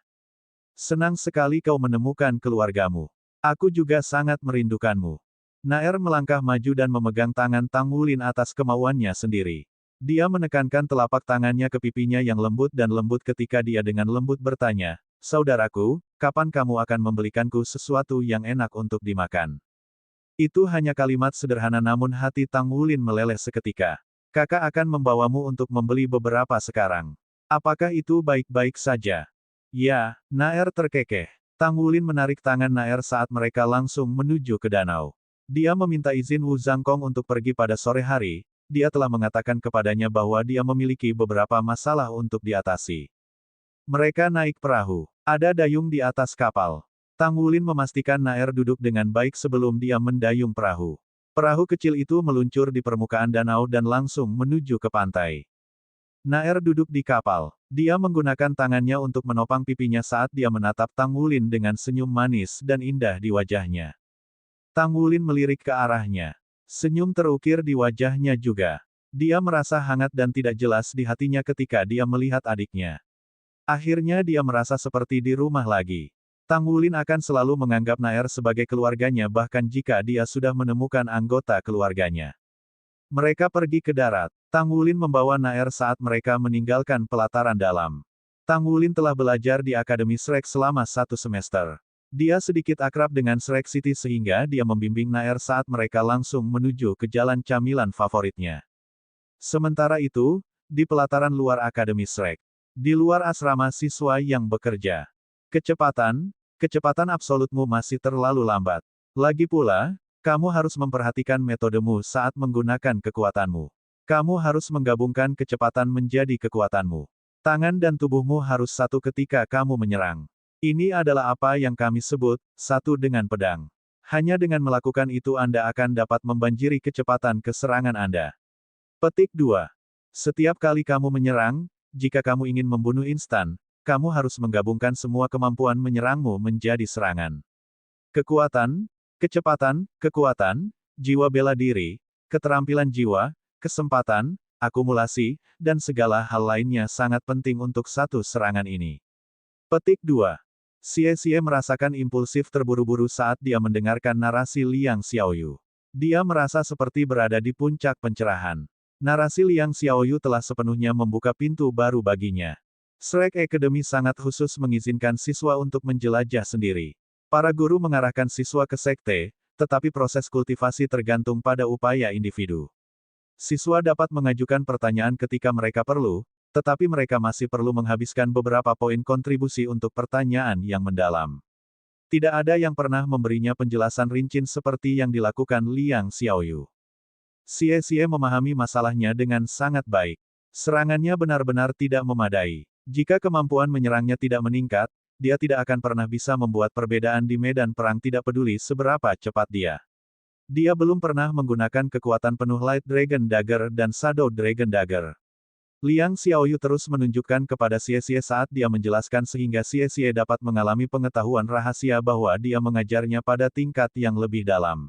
Senang sekali kau menemukan keluargamu. Aku juga sangat merindukanmu. Naer melangkah maju dan memegang tangan Tang Wulin atas kemauannya sendiri. Dia menekankan telapak tangannya ke pipinya yang lembut dan lembut ketika dia dengan lembut bertanya, saudaraku, kapan kamu akan membelikanku sesuatu yang enak untuk dimakan? Itu hanya kalimat sederhana namun hati Tang Wulin meleleh seketika. Kakak akan membawamu untuk membeli beberapa sekarang. Apakah itu baik-baik saja? Ya, Naer terkekeh. Tang Wulin menarik tangan Naer saat mereka langsung menuju ke danau. Dia meminta izin Wu Zhangkong untuk pergi pada sore hari, dia telah mengatakan kepadanya bahwa dia memiliki beberapa masalah untuk diatasi. Mereka naik perahu. Ada dayung di atas kapal. Tang Wulin memastikan Naer duduk dengan baik sebelum dia mendayung perahu. Perahu kecil itu meluncur di permukaan danau dan langsung menuju ke pantai. Naer duduk di kapal. Dia menggunakan tangannya untuk menopang pipinya saat dia menatap Tang Wulin dengan senyum manis dan indah di wajahnya. Tang Wulin melirik ke arahnya. Senyum terukir di wajahnya juga. Dia merasa hangat dan tidak jelas di hatinya ketika dia melihat adiknya. Akhirnya dia merasa seperti di rumah lagi. Tang Wulin akan selalu menganggap Naer sebagai keluarganya bahkan jika dia sudah menemukan anggota keluarganya. Mereka pergi ke darat. Tang Wulin membawa Naer saat mereka meninggalkan pelataran dalam. Tang Wulin telah belajar di Akademi Shrek selama 1 semester. Dia sedikit akrab dengan Shrek City sehingga dia membimbing Naer saat mereka langsung menuju ke jalan camilan favoritnya. Sementara itu, di pelataran luar Akademi Shrek. Di luar asrama siswa yang bekerja. Kecepatan absolutmu masih terlalu lambat. Lagi pula, kamu harus memperhatikan metodemu saat menggunakan kekuatanmu. Kamu harus menggabungkan kecepatan menjadi kekuatanmu. Tangan dan tubuhmu harus satu ketika kamu menyerang. Ini adalah apa yang kami sebut, satu dengan pedang. Hanya dengan melakukan itu Anda akan dapat membanjiri kecepatan ke serangan Anda. Petik 2. Setiap kali kamu menyerang, jika kamu ingin membunuh instan, kamu harus menggabungkan semua kemampuan menyerangmu menjadi serangan. Kekuatan, kecepatan, kekuatan, jiwa bela diri, keterampilan jiwa, kesempatan, akumulasi, dan segala hal lainnya sangat penting untuk satu serangan ini. Petik 2. Xie merasakan impulsif terburu-buru saat dia mendengarkan narasi Liang Xiaoyu. Dia merasa seperti berada di puncak pencerahan. Narasi Liang Xiaoyu telah sepenuhnya membuka pintu baru baginya. Shrek Academy sangat khusus mengizinkan siswa untuk menjelajah sendiri. Para guru mengarahkan siswa ke sekte, tetapi proses kultivasi tergantung pada upaya individu. Siswa dapat mengajukan pertanyaan ketika mereka perlu, tetapi mereka masih perlu menghabiskan beberapa poin kontribusi untuk pertanyaan yang mendalam. Tidak ada yang pernah memberinya penjelasan rinci seperti yang dilakukan Liang Xiaoyu. Xie memahami masalahnya dengan sangat baik. Serangannya benar-benar tidak memadai. Jika kemampuan menyerangnya tidak meningkat, dia tidak akan pernah bisa membuat perbedaan di medan perang tidak peduli seberapa cepat dia. Dia belum pernah menggunakan kekuatan penuh Light Dragon Dagger dan Shadow Dragon Dagger. Liang Xiaoyu terus menunjukkan kepada Xie saat dia menjelaskan sehingga Xie dapat mengalami pengetahuan rahasia bahwa dia mengajarnya pada tingkat yang lebih dalam.